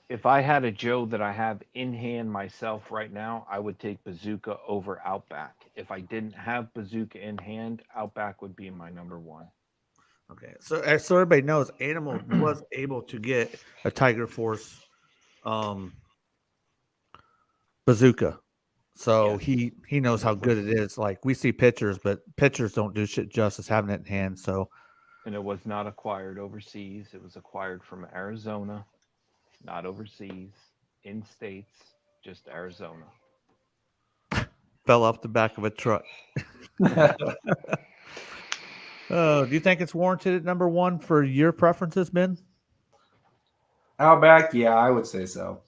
If I had a Joe that I have in hand myself right now, I would take Bazooka over Outback. If I didn't have Bazooka in hand, Outback would be my number one. Okay, so everybody knows, Animal was able to get a Tiger Force bazooka, so Yes. he knows how good it is. Like, we see pictures, but pictures don't do shit justice having it in hand. So And it was not acquired overseas. It was acquired from Arizona, not overseas, in states, just Arizona. fell off the back of a truck. Do you think it's warranted at number one for your preferences, Ben? Outback, yeah, I would say so.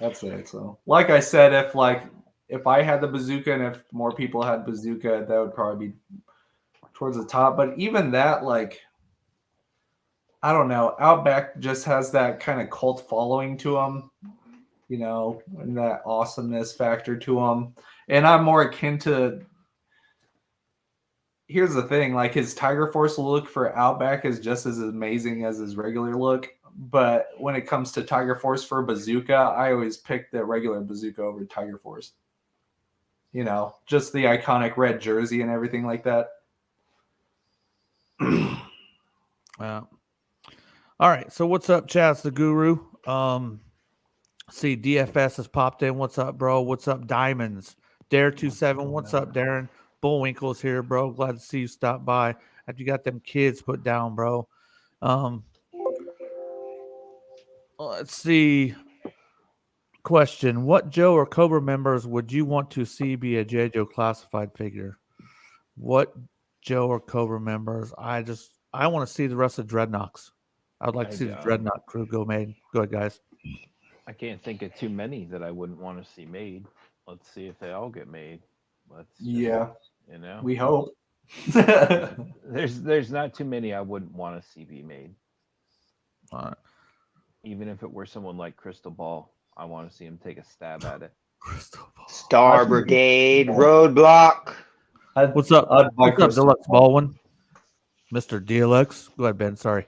I'd say so. Like I said, if I had the bazooka and if more people had bazooka, that would probably be towards the top. But even that, like, I don't know, Outback just has that kind of cult following to him, you know, and that awesomeness factor to him. And I'm more akin to. Here's the thing, like, his Tiger Force look for Outback is just as amazing as his regular look. But when it comes to Tiger Force for bazooka, I always pick the regular bazooka over Tiger Force. You know, just the iconic red jersey and everything like that. All right. So what's up, Chaz the Guru? See, DFS has popped in. What's up, bro? What's up, Diamonds? Dare27. What's up, Darren? Bullwinkle's here, bro. Glad to see you stop by. After you got them kids put down, bro. Let's see. Question: what Joe or Cobra members would you want to see be a J. Joe classified figure? What Joe or Cobra members? I want to see the rest of Dreadnoks. I would like to see the Dreadnought crew go made. Go ahead, guys. I can't think of too many that I wouldn't want to see made. Let's see if they all get made. Yeah, you know, we hope. there's not too many I wouldn't want to see be made. All right. Even if it were someone like Crystal Ball, I want to see him take a stab at it. Crystal Ball. Star Brigade, Roadblock. What's up? What's up, Deluxe Baldwin? Mr. DLX. Go ahead, Ben. Sorry.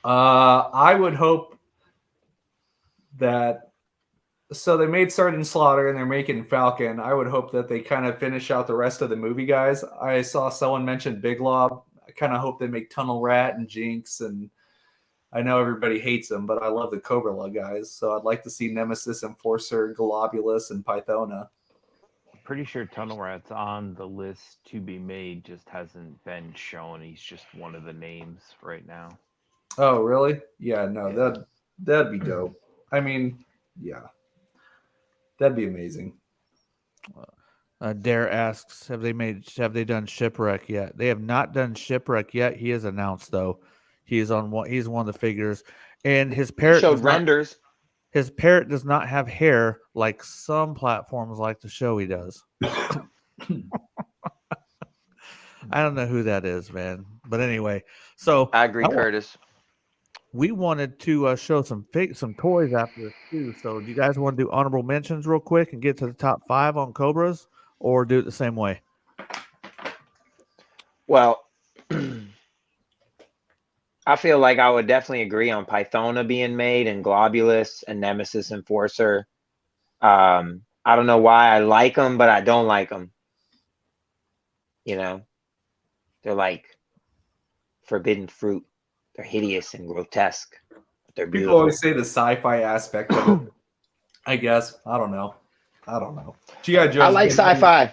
I would hope that. So they made Sergeant Slaughter and they're making Falcon. I would hope that they kind of finish out the rest of the movie guys. I saw someone mention Big Lob. I kind of hope they make Tunnel Rat and Jinx, and I know everybody hates them, but I love the COBRA guys. So I'd like to see Nemesis, Enforcer, Globulus, and Pythona. I'm pretty sure Tunnel Rat's on the list to be made, just hasn't been shown. He's just one of the names right now. Oh, really? Yeah, no, that'd be dope. I mean, yeah. That'd be amazing. Dare asks, have they done Shipwreck yet? They have not done Shipwreck yet. He is announced though. He's one of the figures, and his parrot showed renders. His parrot does not have hair like some platforms like to show he does. I don't know who that is, man. But anyway, so I agree, Curtis. We wanted to show some toys after this too. So do you guys want to do honorable mentions real quick and get to the top 5 on Cobras, or do it the same way? Well, I feel like I would definitely agree on Pythona being made and Globulus and Nemesis Enforcer. I don't know why I like them, but I don't like them. You know, they're like forbidden fruit. They're hideous and grotesque, but they're beautiful. People always say the sci-fi aspect of it. I guess. I don't know. G.I. Joe. I like sci-fi.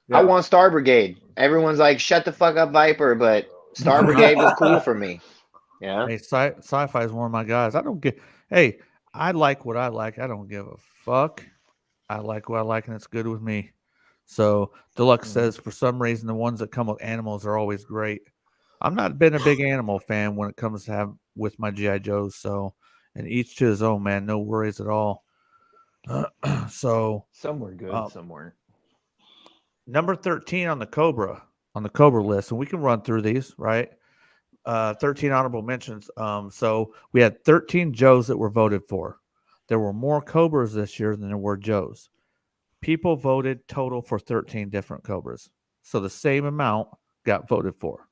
Yeah. I want Star Brigade. Everyone's like, shut the fuck up, Viper, but Star Brigade was cool for me. Yeah. Hey, sci-fi is one of my guys. Hey, I like what I like. I don't give a fuck. I like what I like, and it's good with me. So Deluxe says, for some reason, the ones that come with animals are always great. I'm not been a big animal fan when it comes to have with my G.I. Joes. So, and each to his own, man. No worries at all. So some were good, some weren't. Number 13 on the Cobra list, and we can run through these, right? 13 honorable mentions. So we had 13 Joes that were voted for. There were more Cobras this year than there were Joes. People voted total for 13 different Cobras. So the same amount got voted for.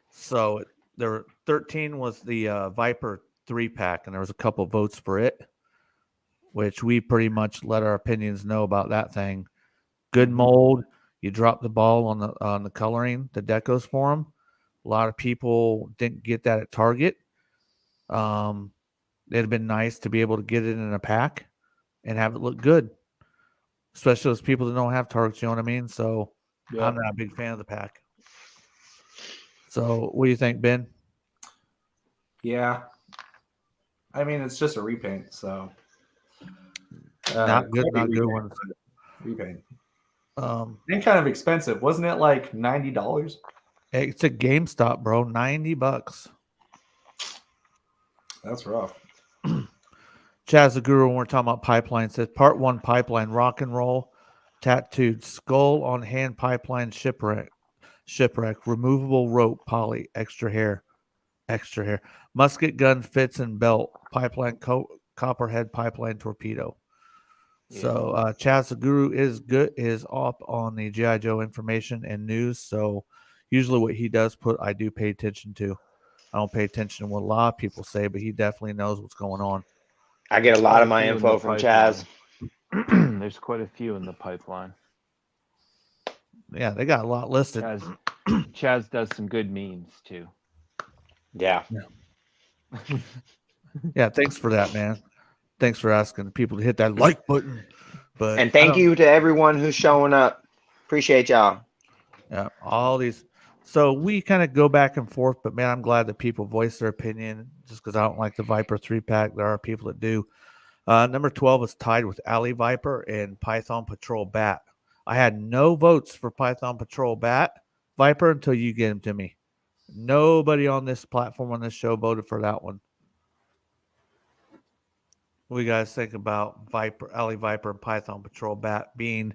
So there were 13 was the Viper 3-pack, and there was a couple votes for it, which we pretty much let our opinions know about that thing. Good mold. You drop the ball on the coloring, the decos for them. A lot of people didn't get that at Target. It'd have been nice to be able to get it in a pack and have it look good, especially those people that don't have Targets. You know what I mean? So I'm not a big fan of the pack. So what do you think, Ben? Yeah. I mean, it's just a repaint, so Not good ones. Repaint. And kind of expensive, wasn't it? Like $90. It's a GameStop, bro. $90. That's rough. Chaz the Guru, when we're talking about pipeline, says part 1 pipeline rock and roll, tattooed skull on hand pipeline shipwreck, removable rope poly, extra hair, musket gun fits and belt, pipeline copperhead pipeline torpedo. Yeah. So Chaz the Guru is up on the G.I. Joe information and news. So usually what he does I do pay attention to. I don't pay attention to what a lot of people say, but he definitely knows what's going on. I get a lot of my info from Chaz. There's quite a few in the pipeline. Yeah, they got a lot listed. Chaz does some good memes too. Yeah. Yeah, thanks for that, man. Thanks for asking people to hit that like button. And thank you to everyone who's showing up. Appreciate y'all. Yeah, all these. So we kind of go back and forth, but man, I'm glad that people voice their opinion. Just because I don't like the Viper 3-pack, there are people that do. Number 12 is tied with Alley Viper and Python Patrol Bat. I had no votes for Python Patrol Viper until you get him to me. Nobody on this platform on this show voted for that one. What do you guys think about Alley Viper and Python Patrol Bat being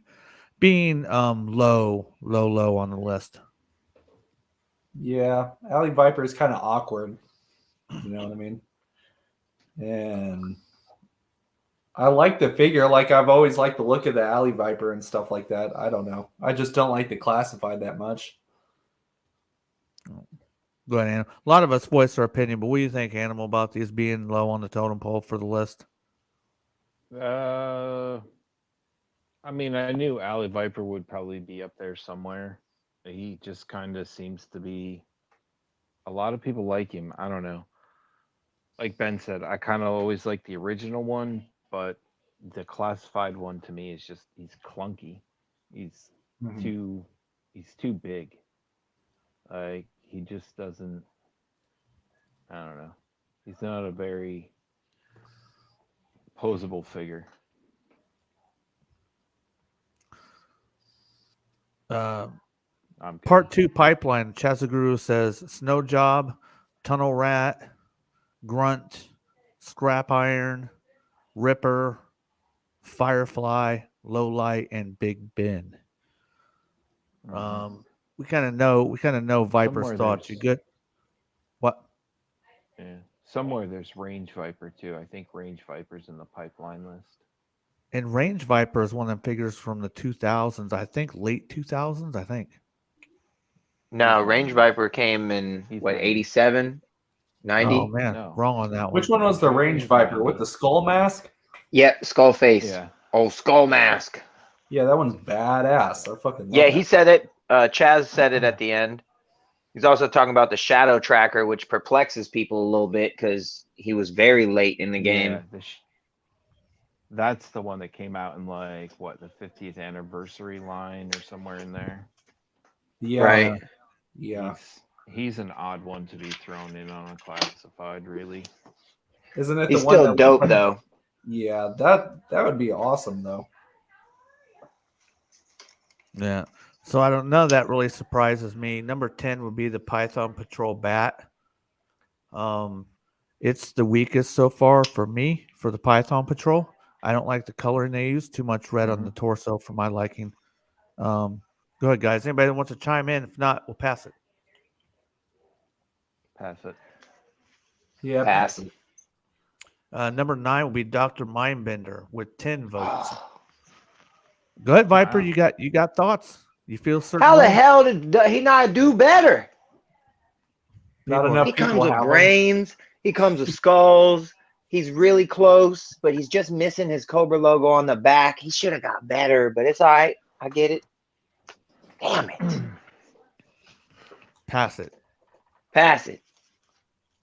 low on the list? Yeah, Alley Viper is kind of awkward. You know what I mean? And I like the figure. Like, I've always liked the look of the Alley Viper and stuff like that. I don't know. I just don't like the classified that much. Go ahead, Animal. A lot of us voice our opinion, but what do you think, Animal, about these being low on the totem pole for the list? I mean, I knew Alley Viper would probably be up there somewhere. He just kind of seems to be. A lot of people like him. I don't know. Like Ben said, I kind of always like the original one, but the classified one to me is just he's clunky. He's too big. Like, he just doesn't. I don't know. He's not a very posable figure. Part 2 pipeline. Chazaguru says Snow Job, Tunnel Rat, Grunt, Scrap Iron, Ripper, Firefly, Low Light, and Big Ben. We kind of know Viper's Somewhere thoughts. You good? What? Yeah. Somewhere there's Range Viper too. I think Range Viper's in the pipeline list. And Range Viper is one of them figures from the 2000s. I think late 2000s. I think. No, Range Viper came in, 87, 90? Oh, man. No. Wrong on that one. Which one was the Range Viper? With the skull mask? Yep, skull face. Yeah. Oh, skull mask. Yeah, that one's badass. I fucking love that. He said it. Chaz said it at the end. He's also talking about the Shadow Tracker, which perplexes people a little bit because he was very late in the game. Yeah, that's the one that came out in, like, what, the 50th anniversary line or somewhere in there. Yeah. Right. Yeah. He's an odd one to be thrown in on a classified, really. Isn't it? He's the one still dope, though. Yeah, that would be awesome, though. Yeah. So I don't know. That really surprises me. Number 10 would be the Python Patrol Bat. It's the weakest so far for me for the Python Patrol. I don't like the coloring they use. Too much red on the torso for my liking. Go ahead, guys. Anybody that wants to chime in? If not, we'll pass it. Pass it. Yeah, pass it. Number 9 will be Dr. Mindbender with 10 votes. Go ahead, Viper. Wow. You got thoughts? You feel certain? How the hell did he not do better? Not enough. He comes with brains. He comes with skulls. He's really close, but he's just missing his COBRA logo on the back. He should have got better, but it's all right. I get it. Damn it. Pass it. Pass it.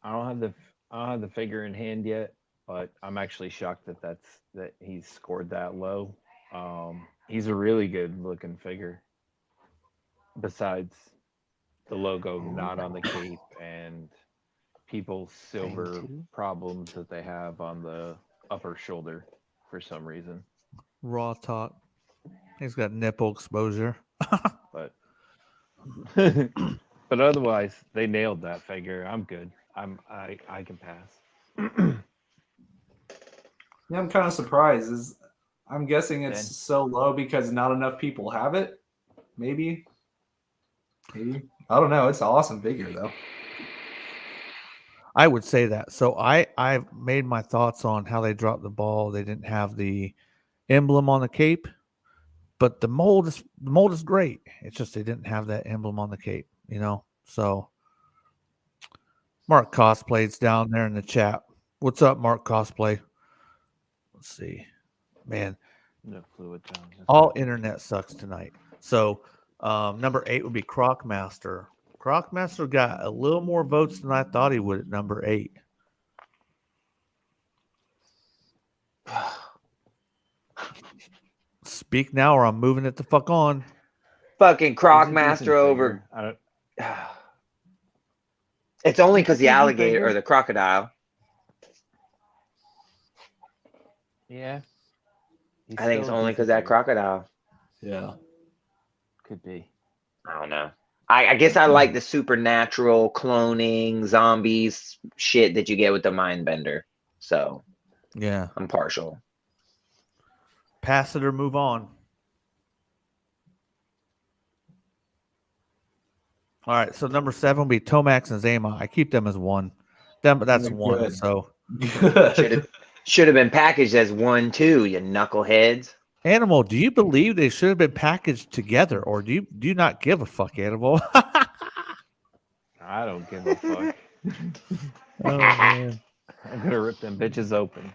I don't have the figure in hand yet, but I'm actually shocked that he's scored that low. He's a really good looking figure. Besides the logo not on the cape and people's silver problems that they have on the upper shoulder for some reason. Raw talk. He's got nipple exposure. But but otherwise, they nailed that figure. I'm good. I can pass. Yeah, I'm kind of surprised. I'm guessing it's Ben? so low because not enough people have it. Maybe. I don't know. It's an awesome figure though. I would say that. So I've made my thoughts on how they dropped the ball. They didn't have the emblem on the cape, but the mold is great. It's just they didn't have that emblem on the cape, you know. So Mark Cosplay's down there in the chat. What's up, Mark Cosplay? Let's see, man. No fluid down. All internet sucks tonight. So number 8 would be Crocmaster. Crocmaster got a little more votes than I thought he would at number 8. Speak now or I'm moving it the fuck on. Fucking Crocmaster over. It's only because the alligator or the crocodile. Yeah. I think it's only because that crocodile. Yeah. Could be. I don't know. I guess I like the supernatural cloning zombies shit that you get with the Mindbender. So Yeah. I'm partial. Pass it or move on. All right. So number 7 will be Tomax and Zama. I keep them as 1. That's They're 1. good. So Should have been packaged as 1 too, you knuckleheads. Animal, do you believe they should have been packaged together, or do you not give a fuck, Animal? I don't give a fuck. Oh man. I'm gonna rip them bitches open.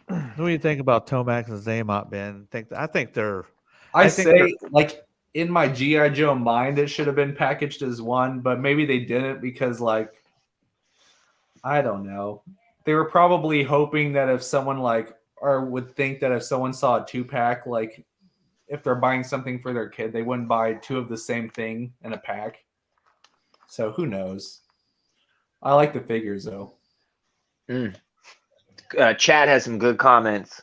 What do you think about Tomax and Zaymot, Ben? I think they're. I think say, like, in my G.I. Joe mind, it should have been packaged as 1, but maybe they didn't because, like, I don't know. They were probably hoping that if someone, like, or would think that if someone saw a 2-pack, like, if they're buying something for their kid, they wouldn't buy 2 of the same thing in a pack. So who knows? I like the figures, though. Chad has some good comments.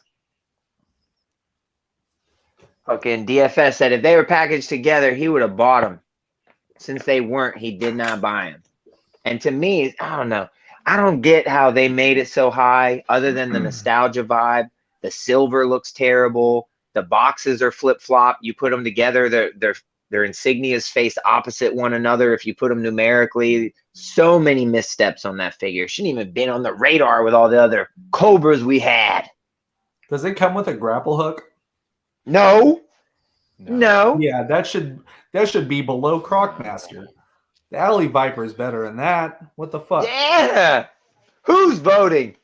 Fucking DFS said if they were packaged together, he would have bought them. Since they weren't, he did not buy them. And to me, I don't know. I don't get how they made it so high other than the nostalgia vibe. The silver looks terrible. The boxes are flip-flop. You put them together, their insignias face opposite one another if you put them numerically. So many missteps on that figure. Shouldn't even have been on the radar with all the other Cobras we had. Does it come with a grapple hook? No. No. Yeah, that should be below Crocmaster. The Alley Viper is better than that. What the fuck? Yeah. Who's voting?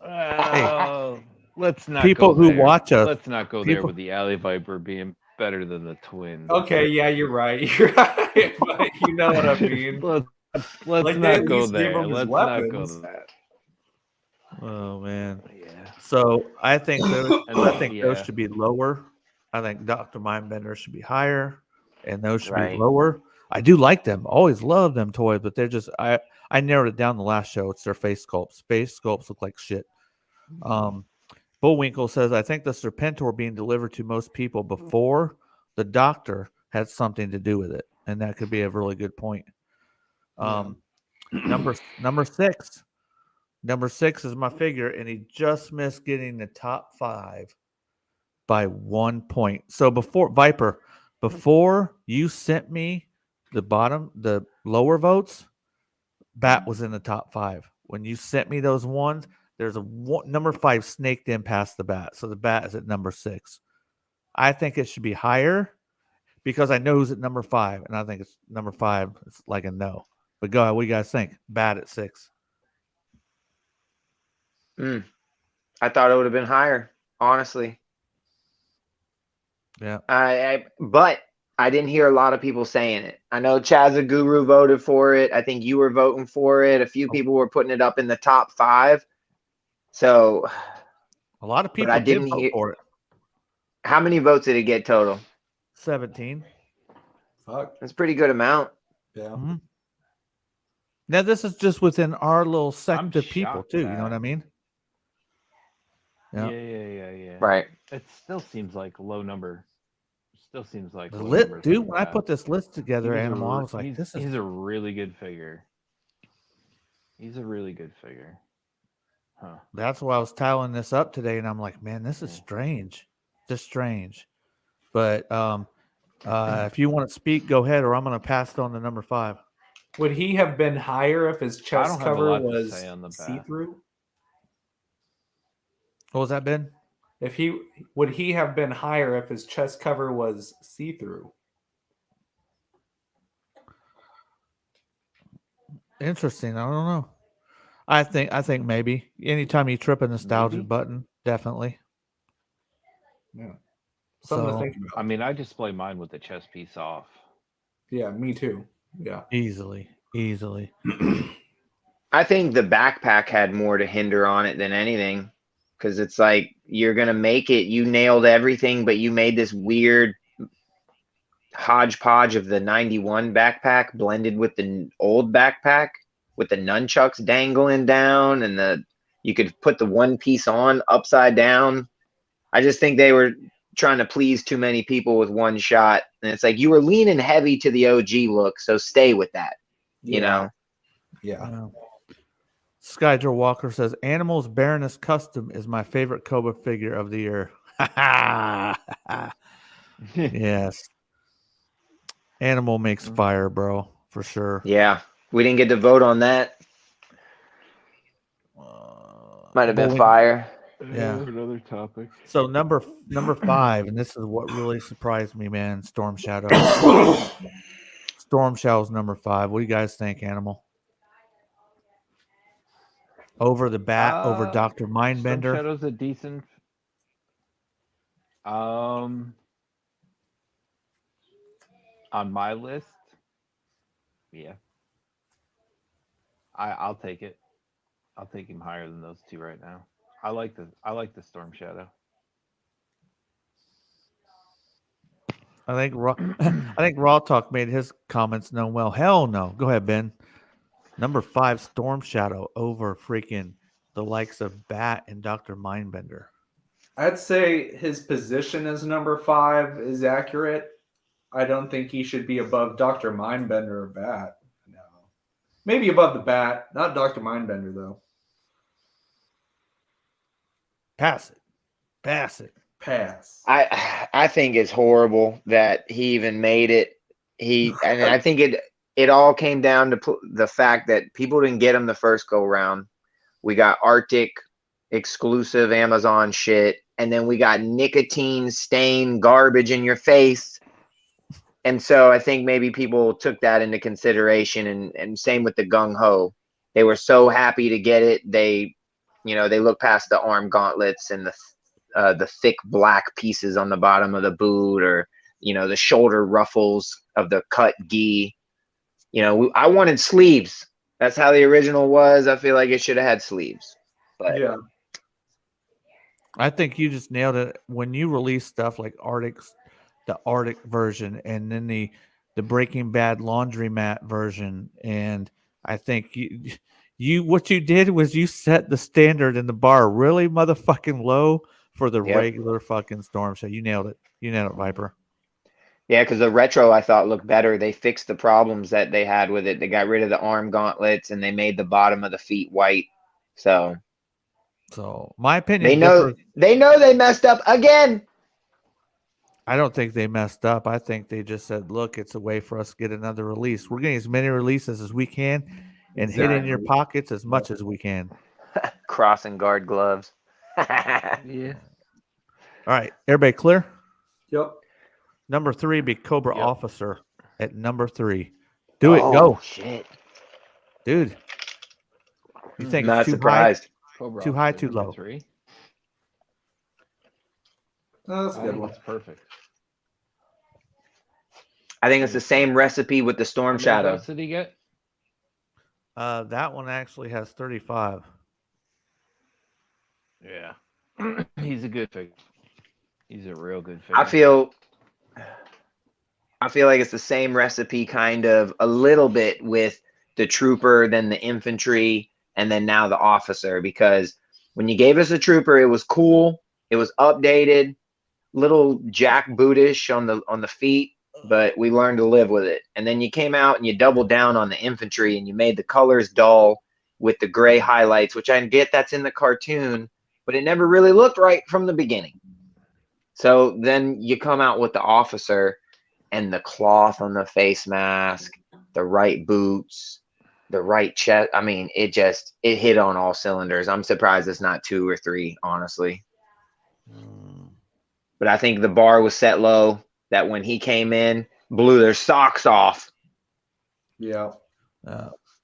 Let's not. People go who there. watch us. Let's not go there with the Alley Viper being better than the Twins. Okay, yeah, you're right. You're right. But you know what I mean. Let's Like, they not at go least give there. them his Let's not go weapons. there. Oh man. Yeah. So I think those Yeah. should be lower. I think Dr. Mindbender should be higher, and those should Right. be lower. I do like them. Always love them toys, but they're just I narrowed it down the last show. It's their face sculpts. Face sculpts look like shit. Bullwinkle says, I think the Serpentor being delivered to most people before the doctor had something to do with it, and that could be a really good point. Number 6. Number 6 is my figure, and he just missed getting the top 5 by 1 point. So before you sent me the lower votes, Bat was in the top 5. When you sent me those ones, there's number 5 snaked in past the Bat. So the Bat is at number 6. I think it should be higher because I know who's at number 5, and I think it's number 5. It's like a no. But go ahead. What do you guys think? Bat at 6. I thought it would have been higher, honestly. Yeah. But I didn't hear a lot of people saying it. I know Chaz Guru voted for it. I think you were voting for it. A few people were putting it up in the top 5. So A lot of people I did didn't vote hear. for it. How many votes did it get total? 17. Fuck. That's a pretty good amount. Yeah. Mm-hmm. Now this is just within our little I'm sect of people shocked too. You that- know what I mean? Yeah. Right. It still seems like a low number. Still seems like The low lit, number for dude. When I that. put this list together, Animal, I was like, he's, "This is." He's a really good figure. He's a really good figure. Huh. That's why I was tallying this up today, and I'm like, "Man, this is Yeah. strange, just strange." But if you want to speak, go ahead, or I'm going to pass it on to number 5. Would he have been higher if his I chest don't have a cover lot to was say on the back. see-through? What was that, Ben? Would he have been higher if his chest cover was see-through? Interesting. I don't know. I think maybe anytime you trip a nostalgia Maybe. button, definitely. Yeah. Something So, to think about. I mean, I display mine with the chest piece off. Yeah, me too. Yeah. easily. I think the backpack had more to hinder on it than anything, because it's like you're gonna make it. You nailed everything, but you made this weird hodgepodge of the 91 backpack blended with the old backpack with the nunchucks dangling down, and you could put the one piece on upside down. I just think they were trying to please too many people with one shot, and it's like you were leaning heavy to the OG look, so stay with that. You know. Yeah. Skydraw Walker says, Animals Baroness Custom is my favorite Cobra figure of the year. Yes. Animal makes fire, bro, for sure. Yeah, we didn't get to vote on that. Might have been Bowling- fire. Yeah. Another topic. So number 5, and this is what really surprised me, man. Storm Shadow. Storm Shadow's number 5. What do you guys think, Animal? Over the bat, over Dr. Mindbender. Shadow's a decent. On my list, yeah. I'll take it. I'll take him higher than those two right now. I like the Storm Shadow. I think Raw Talk made his comments known well. Hell no. Go ahead, Ben. Number 5, Storm Shadow over freaking the likes of Bat and Dr. Mindbender. I'd say his position as number 5 is accurate. I don't think he should be above Dr. Mindbender or Bat. No. Maybe above the Bat, not Dr. Mindbender, though. Pass it. Pass. I think it's horrible that he even made it. And I think it all came down to the fact that people didn't get him the first go round. We got Arctic exclusive Amazon shit, and then we got nicotine stained garbage in your face. And so I think maybe people took that into consideration, and same with the gung ho. They were so happy to get it. They look past the arm gauntlets and the thick black pieces on the bottom of the boot, or the shoulder ruffles of the cut gi. I wanted sleeves. That's how the original was. I feel like it should have had sleeves. But yeah. I think you just nailed it when you release stuff like the Arctic version, and then the Breaking Bad laundromat version. And I think what you did was you set the standard in the bar really motherfucking low for the regular fucking Storm Shadow. You nailed it, Viper. Yeah, because the retro I thought looked better. They fixed the problems that they had with it. They got rid of the arm gauntlets, and they made the bottom of the feet white. So my opinion, they know they messed up again. I don't think they messed up. I think they just said, look, it's a way for us to get another release. We're getting as many releases as we can and hit in your pockets as much as we can. Crossing guard gloves. Yeah. All right. Everybody clear? Yep. Number 3 be Cobra Officer at number 3. Do it. Go. Shit. Dude. You think Not it's too surprised. high? Cobra Too high, Officer too number low. 3. No, that's a I good think one. it's perfect. I think it's the same recipe with the Storm How many Shadow. votes did he get? That one actually has 35. Yeah. He's a good figure. He's a real good figure. I feel like it's the same recipe, kind of a little bit with the trooper, then the infantry, and then now the officer. Because when you gave us a trooper, it was cool, it was updated, little jackbootish on the feet, but we learned to live with it. And then you came out and you doubled down on the infantry, and you made the colors dull with the gray highlights, which I get that's in the cartoon, but it never really looked right from the beginning. So then you come out with the officer, and the cloth on the face mask, the right boots, the right chest. I mean, it hit on all cylinders. I'm surprised it's not 2 or 3, honestly. But I think the bar was set low, that when he came in, blew their socks off. Yeah.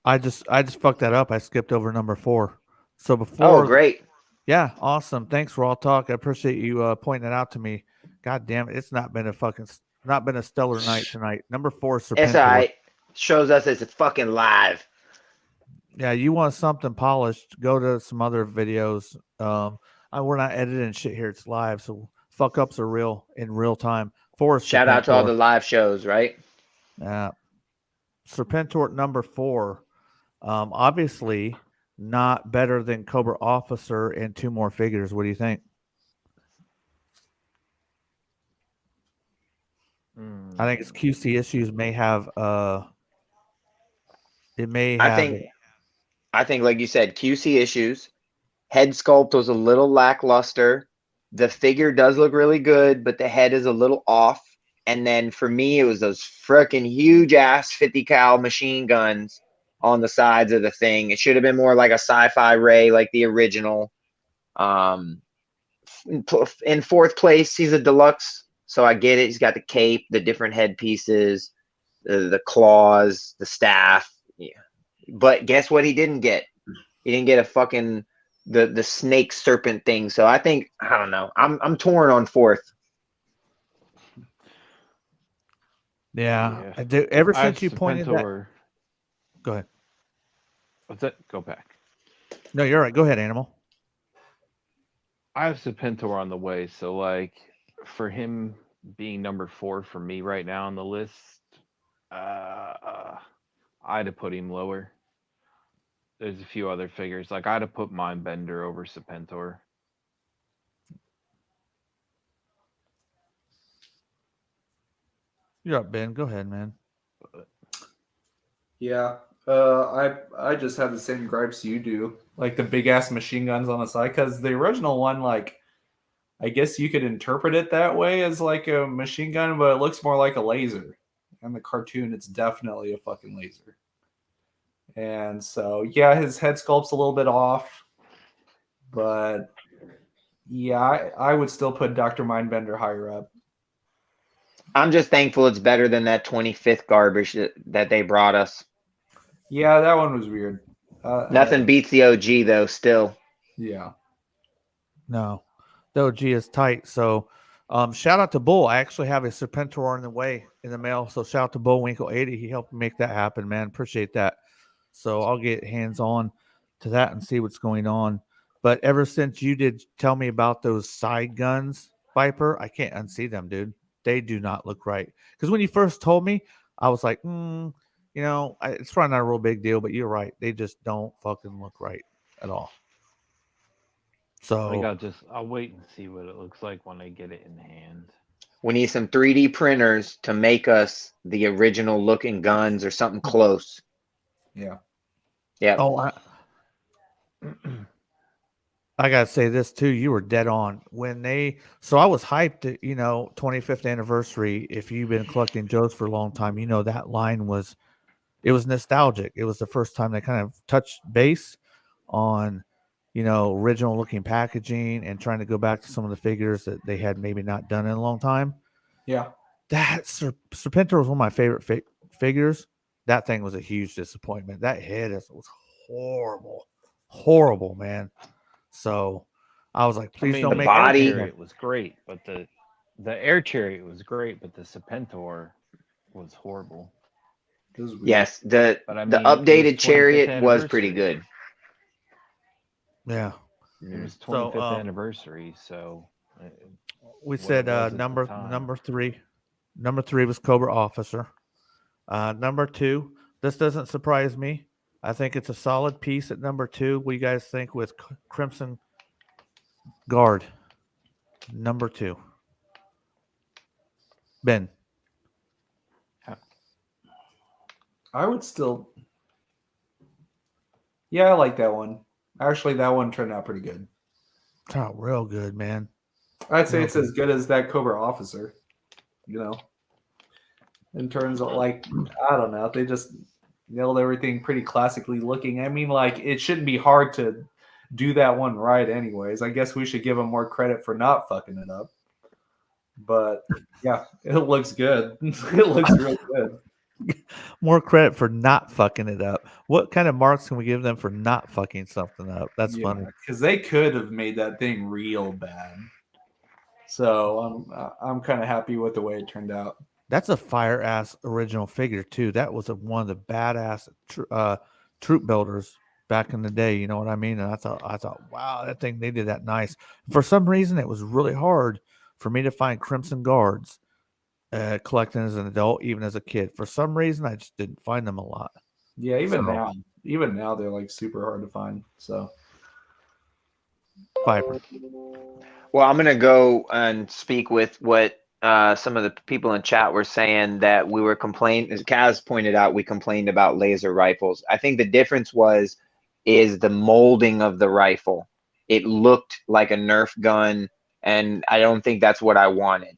I just fucked that up. I skipped over number 4. So before. Oh, great. Yeah, awesome. Thanks for all talk. I appreciate you pointing it out to me. God damn it, it's not been a stellar night tonight. Number 4, Serpentor. SI shows us it's fucking live. Yeah, you want something polished? Go to some other videos. We're not editing shit here; it's live, so fuck ups are real in real time. 4, Shout out to all the live shows, right? Yeah, Serpentor number 4. Obviously not better than Cobra Officer and 2 more figures. What do you think? I think its QC issues may have it may have I think like you said, QC issues. Head sculpt was a little lackluster. The figure does look really good, but the head is a little off. And then for me, it was those freaking huge ass 50 cal machine guns on the sides of the thing. It should have been more like a sci-fi ray, like the original. In 4th place, he's a deluxe, so I get it. He's got the cape, the different headpieces, the claws, the staff. Yeah. But guess what he didn't get? He didn't get a fucking the snake serpent thing. So I think, I don't know. I'm torn on 4th. Yeah. Ever since you pointed that. Go ahead. What's that? Go back. No, you're right. Go ahead, Animal. I have Serpentor on the way, so like for him being number 4 for me right now on the list, I'd have put him lower. There's a few other figures. Like I'd have put Mindbender over Serpentor. You're up, Ben. Go ahead, man. Yeah. I just have the same gripes you do, like the big ass machine guns on the side, because the original one, like, I guess you could interpret it that way as like a machine gun, but it looks more like a laser. In the cartoon, it's definitely a fucking laser. And so, yeah, his head sculpt's a little bit off, but yeah, I would still put Dr. Mindbender higher up. I'm just thankful it's better than that 25th garbage that they brought us. Yeah, that one was weird. Nothing beats the OG, though, still. Yeah. No. The OG is tight. So shout out to Bull. I actually have a Serpentor in the way in the mail. So shout out to Bullwinkle 80. He helped make that happen, man. Appreciate that. So I'll get hands on to that and see what's going on. But ever since you did tell me about those side guns, Viper, I can't unsee them, dude. They do not look right. Because when you first told me, I was like, it's probably not a real big deal, but you're right. They just don't fucking look right at all. So I think I'll wait and see what it looks like when I get it in hand. We need some 3D printers to make us the original looking guns or something close. Yeah. Yeah. Oh, I gotta say this too. You were dead on so I was hyped at, 25th anniversary. If you've been collecting Joes for a long time, that line was nostalgic. It was the first time they kind of touched base on, original looking packaging and trying to go back to some of the figures that they had maybe not done in a long time. Yeah. That Serpentor was one of my favorite figures. That thing was a huge disappointment. That head was horrible, man. So I was like, I please mean, don't the make air body- chariot was great, but the air chariot was great, but the Serpentor was horrible. It was weird. Yes, the But I mean, the it was updated 25th chariot was pretty anniversary. good. Yeah. It was So, 25th anniversary, so We what said it was at the number time. three. Number 3 was Cobra Officer. Number 2, this doesn't surprise me. I think it's a solid piece at number 2. What do you guys think with Crimson Guard? Number 2. Ben. I would still. Yeah, I like that one. Actually, that one turned out pretty good. Oh, real good, man. I'd say Real it's as good as that Cobra Officer. You know, in terms of like, I don't know, they just nailed everything pretty classically looking. I mean, like, it shouldn't be hard to do that one right, anyways. I guess we should give them more credit for not fucking it up. But yeah, it looks good. It looks real good. More credit for not fucking it up. What kind of marks can we give them for not fucking something up? That's funny. Because they could have made that thing real bad. So I'm kind of happy with the way it turned out. That's a fire ass original figure too. That was one of the badass troop builders back in the day. You know what I mean? And I thought, wow, that thing, they did that nice. For some reason, it was really hard for me to find Crimson Guards collecting as an adult, even as a kid. For some reason, I just didn't find them a lot. Yeah, even now they're like super hard to find. So Viper. Well, I'm gonna go and speak with what some of the people in chat were saying, that we were complaining. As Kaz pointed out, we complained about laser rifles. I think the difference is the molding of the rifle. It looked like a Nerf gun, and I don't think that's what I wanted.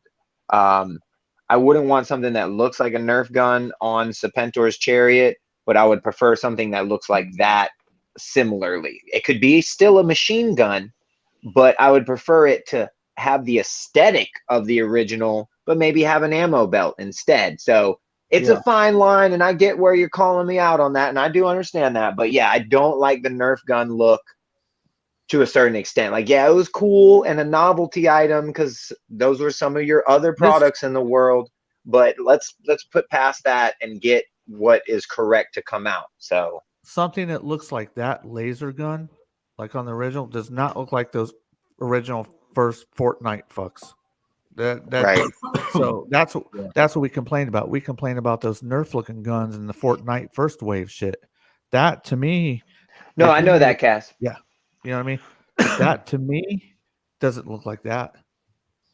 I wouldn't want something that looks like a Nerf gun on Serpentor's chariot, but I would prefer something that looks like that similarly. It could be still a machine gun, but I would prefer it to have the aesthetic of the original, but maybe have an ammo belt instead. So it's a fine line, and I get where you're calling me out on that, and I do understand that. But yeah, I don't like the Nerf gun look to a certain extent. Like, yeah, it was cool and a novelty item because those were some of your other products in the world. But let's put past that and get what is correct to come out. So something that looks like that laser gun, like on the original, does not look like those original first Fortnite fucks. right. So that's what we complained about. We complained about those Nerf looking guns and the Fortnite first wave shit. That to me, No, I know that, Cass. Yeah, you know what I mean. That to me doesn't look like that.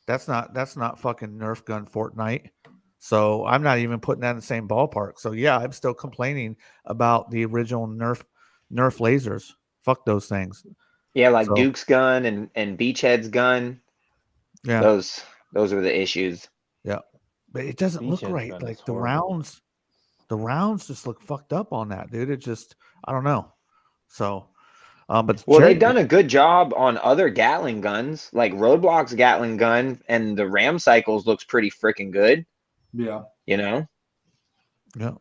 That's not fucking Nerf gun Fortnite. So I'm not even putting that in the same ballpark. So yeah, I'm still complaining about the original Nerf lasers. Fuck those things. Yeah, like Duke's gun and Beachhead's gun. Yeah, those are the issues. Yeah, but it doesn't look right. Like the rounds just look fucked up on that, dude. It just, I don't know. So, but they've done a good job on other Gatling guns, like Roadblock's Gatling gun, and the Ram Cycles looks pretty freaking good. Yeah, you know. Yeah.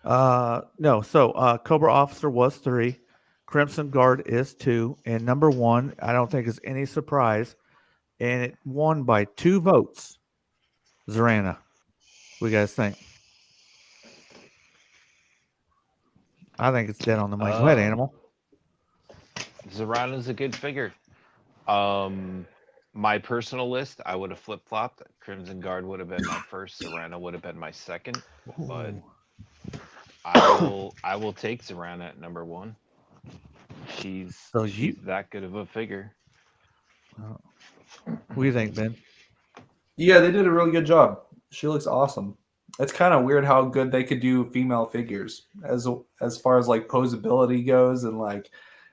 No. So, Cobra Officer was 3, Crimson Guard is 2, and number 1, I don't think is any surprise, and it won by 2 votes. Zarana, what do you guys think? I think it's dead on the mic. Go ahead, Animal. Zarana's a good figure. My personal list, I would have flip-flopped. Crimson Guard would have been my first. Zarana would have been my second. But I will take Zarana at number 1. She's that good of a figure. What do you think, Ben? Yeah, they did a really good job. She looks awesome. It's kind of weird how good they could do female figures as far as like posability goes, and like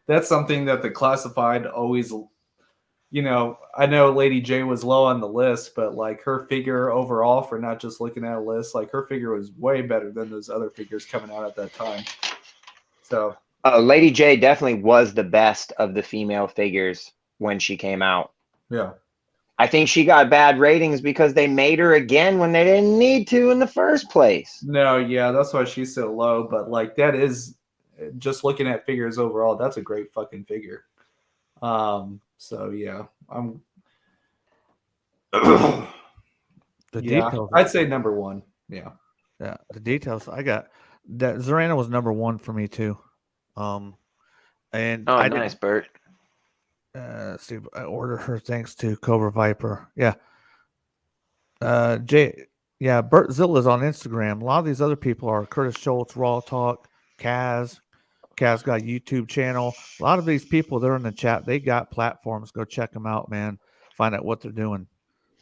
that's something that the classified always, you know, I know Lady J was low on the list, but like her figure overall, for not just looking at a list, like her figure was way better than those other figures coming out at that time. So Lady J definitely was the best of the female figures when she came out. Yeah. I think she got bad ratings because they made her again when they didn't need to in the first place. No, yeah, that's why she's so low. But like that is just looking at figures overall, that's a great fucking figure. So yeah, I'm. The Yeah, details. I'd say number one. Yeah. Yeah, the details. I got that. Zorana was number one for me too. And Oh, I nice, didn't Bert. see. I ordered her thanks to Cobra Viper. Yeah. Bert Zilla's on Instagram. A lot of these other people are Curtis Schultz, Raw Talk, Kaz. Kaz got a YouTube channel. A lot of these people, they're in the chat. They got platforms. Go check them out, man. Find out what they're doing.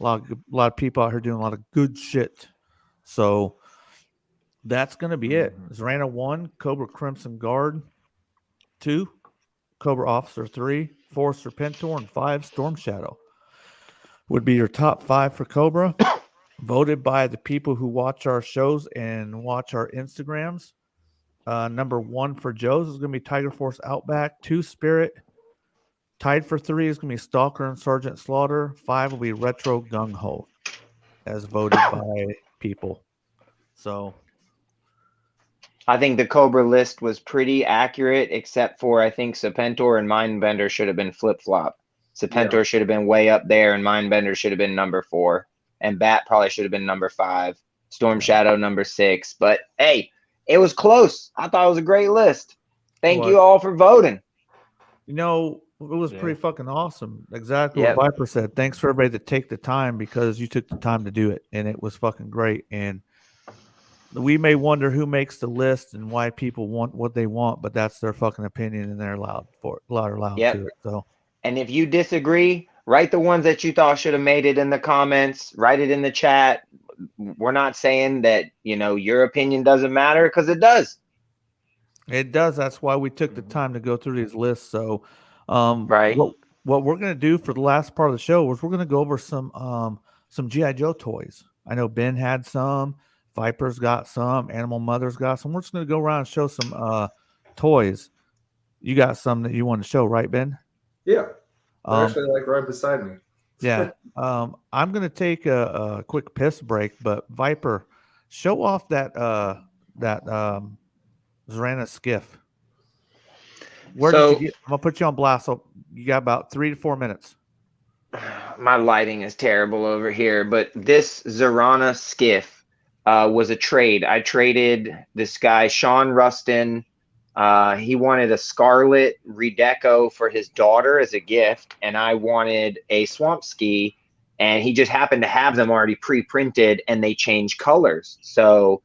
A lot of people out here doing a lot of good shit. So that's gonna be it. Zorana 1, Cobra Crimson Guard 2, Cobra Officer 3, 4 Serpentor, and 5 Storm Shadow would be your top 5 for Cobra. Voted by the people who watch our shows and watch our Instagrams. Number 1 for Joe's is going to be Tiger Force Outback. 2 Spirit. Tied for 3 is going to be Stalker and Sergeant Slaughter. 5 will be Retro Gung Ho, as voted by people. So I think the Cobra list was pretty accurate, except for I think Serpentor and Mindbender should have been flip-flop. Serpentor should have been way up there, and Mindbender should have been number 4. And Bat probably should have been number 5. Storm Shadow number 6. But hey, it was close. I thought it was a great list. Thank you all for voting. You know, it was pretty fucking awesome. Exactly Yep. what Viper said. Thanks for everybody that take the time, because you took the time to do it, and it was fucking great. And we may wonder who makes the list and why people want what they want, but that's their fucking opinion, and they're allowed to it. So, and if you disagree, write the ones that you thought should have made it in the comments. Write it in the chat. We're not saying that, you know, your opinion doesn't matter, because it does. It does. That's why we took the time to go through these lists. So, right. What we're gonna do for the last part of the show is we're gonna go over some GI Joe toys. I know Ben had some. Viper's got some. Animal Mother's got some. We're just gonna go around and show some toys. You got some that you want to show, right, Ben? Yeah. They're actually like right beside me. Yeah. I'm gonna take a quick piss break, but Viper, show off that Zorana skiff. Where did you get? I'm gonna put you on blast. So you got about 3 to 4 minutes. My lighting is terrible over here, but this Zorana skiff was a trade. I traded this guy, Sean Rustin. He wanted a Scarlet Redeco for his daughter as a gift, and I wanted a Swamp Ski, and he just happened to have them already pre-printed, and they changed colors. So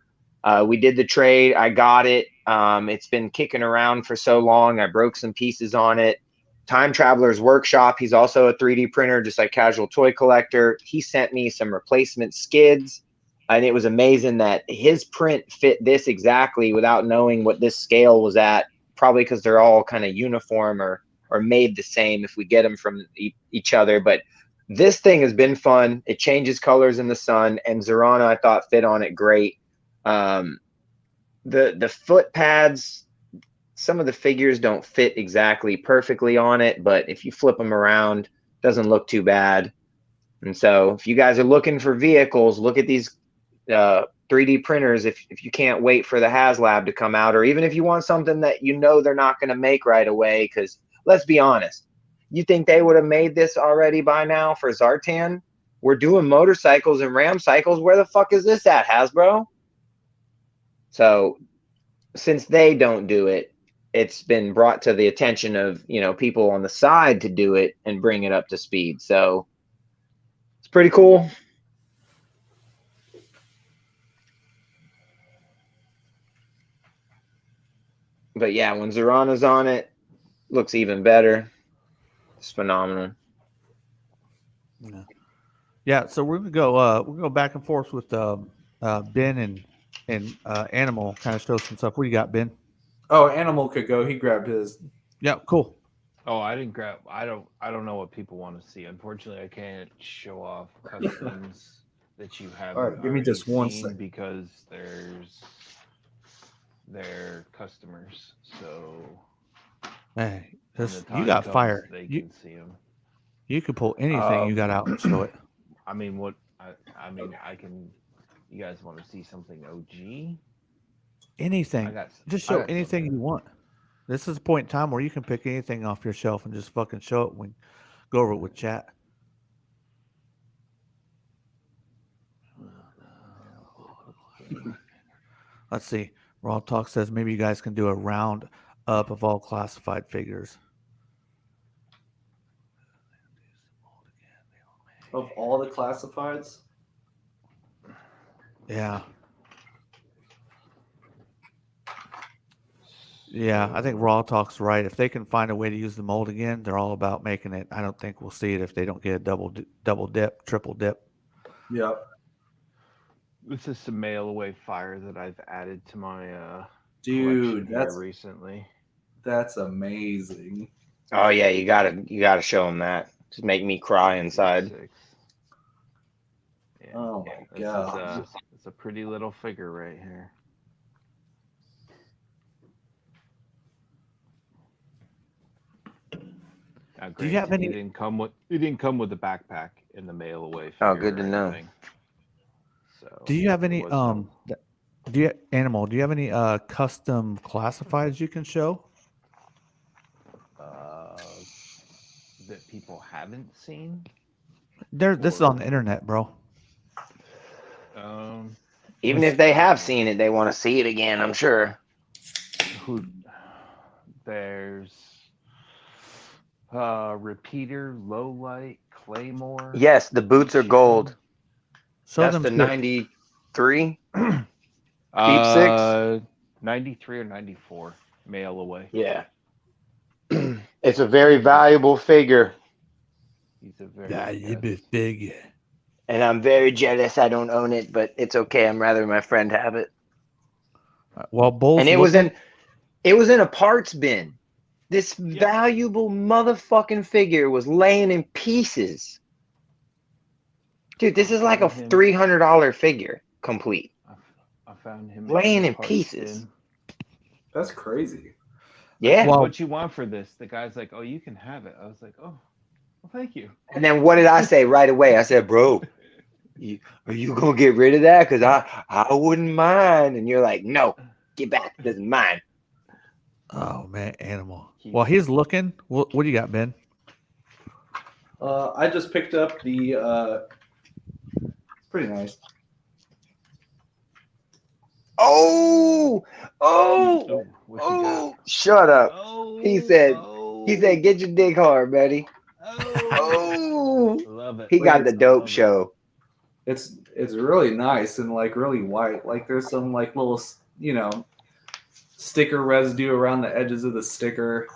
we did the trade. I got it. It's been kicking around for so long. I broke some pieces on it. Time Traveler's Workshop. He's also a 3D printer, just like Casual Toy Collector. He sent me some replacement skids, and it was amazing that his print fit this exactly without knowing what this scale was at, probably because they're all kind of uniform or made the same if we get them from each other. But this thing has been fun. It changes colors in the sun, and Zorana, I thought, fit on it great. The foot pads, some of the figures don't fit exactly perfectly on it, but if you flip them around, it doesn't look too bad. And so if you guys are looking for vehicles, look at these 3D printers if you can't wait for the HasLab to come out, or even if you want something that you know they're not going to make right away, because let's be honest, you think they would have made this already by now for Zartan? We're doing motorcycles and ram cycles. Where the fuck is this at, Hasbro? So since they don't do it, it's been brought to the attention of, you know, people on the side to do it and bring it up to speed. So it's pretty cool. But yeah, when Zorana's on it, looks even better. It's phenomenal. Yeah, so we're gonna go back and forth with Ben and Animal, kind of show some stuff. What do you got, Ben? Oh, Animal could go. He grabbed his. Yeah, cool. Oh, I didn't grab. I don't know what people want to see. Unfortunately, I can't show off customs that you have. All right, give me just 1 second, because they're customers. So hey, you got fire. They can see them. You can pull anything you got out and show it. I mean, I can. You guys want to see something OG? Anything. Just show anything you want. This is a point in time where you can pick anything off your shelf and just fucking show it when go over it with chat. Let's see. Raw Talk says maybe you guys can do a round up of all classified figures. Of all the classifieds? Yeah. Yeah, I think Raw Talk's right. If they can find a way to use the mold again, they're all about making it. I don't think we'll see it if they don't get a double dip, triple dip. Yeah. This is some mail away fire that I've added to my Dude, collection here recently. That's amazing. Oh yeah, you gotta show them that. Just make me cry inside. Yeah. Oh my god. It's a pretty little figure right here. Now, Do you have any? It didn't come with the backpack in the mail away figure. Oh, good to know. Anything. So Do you have any there was no- do you have any custom classifieds you can show? That people haven't seen? This is on the internet, bro. Even if they have seen it, they want to see it again, I'm sure. There's Repeater, Low Light, Claymore. Yes, the boots are gold. Show That's them the too. 93. Deep 6. 93 or 94 mail away. Yeah. It's a very valuable figure. He's a very big. And I'm very jealous I don't own it, but it's okay. I'm rather my friend have it. Well, Bulls. And it was in a parts bin. This valuable motherfucking figure was laying in pieces. Dude, this is like a $300 figure complete. I found him laying in parts pieces. bin. That's crazy. Yeah. Well- What you want for this? The guy's like, "Oh, you can have it." I was like, "Oh, well, thank you." And then what did I say right away? I said, bro, are you going to get rid of that? Because I wouldn't mind. And you're like, no, get back. This is mine. Oh man, animal. While he's looking, what do you got, Ben? I just picked up the. It's pretty nice. Oh, What you got? shut up. Oh, He said, get your dick hard, buddy. Oh, love it. he got the dope Love it. show. It's really nice and like really white. Like there's some like little sticker residue around the edges of the sticker,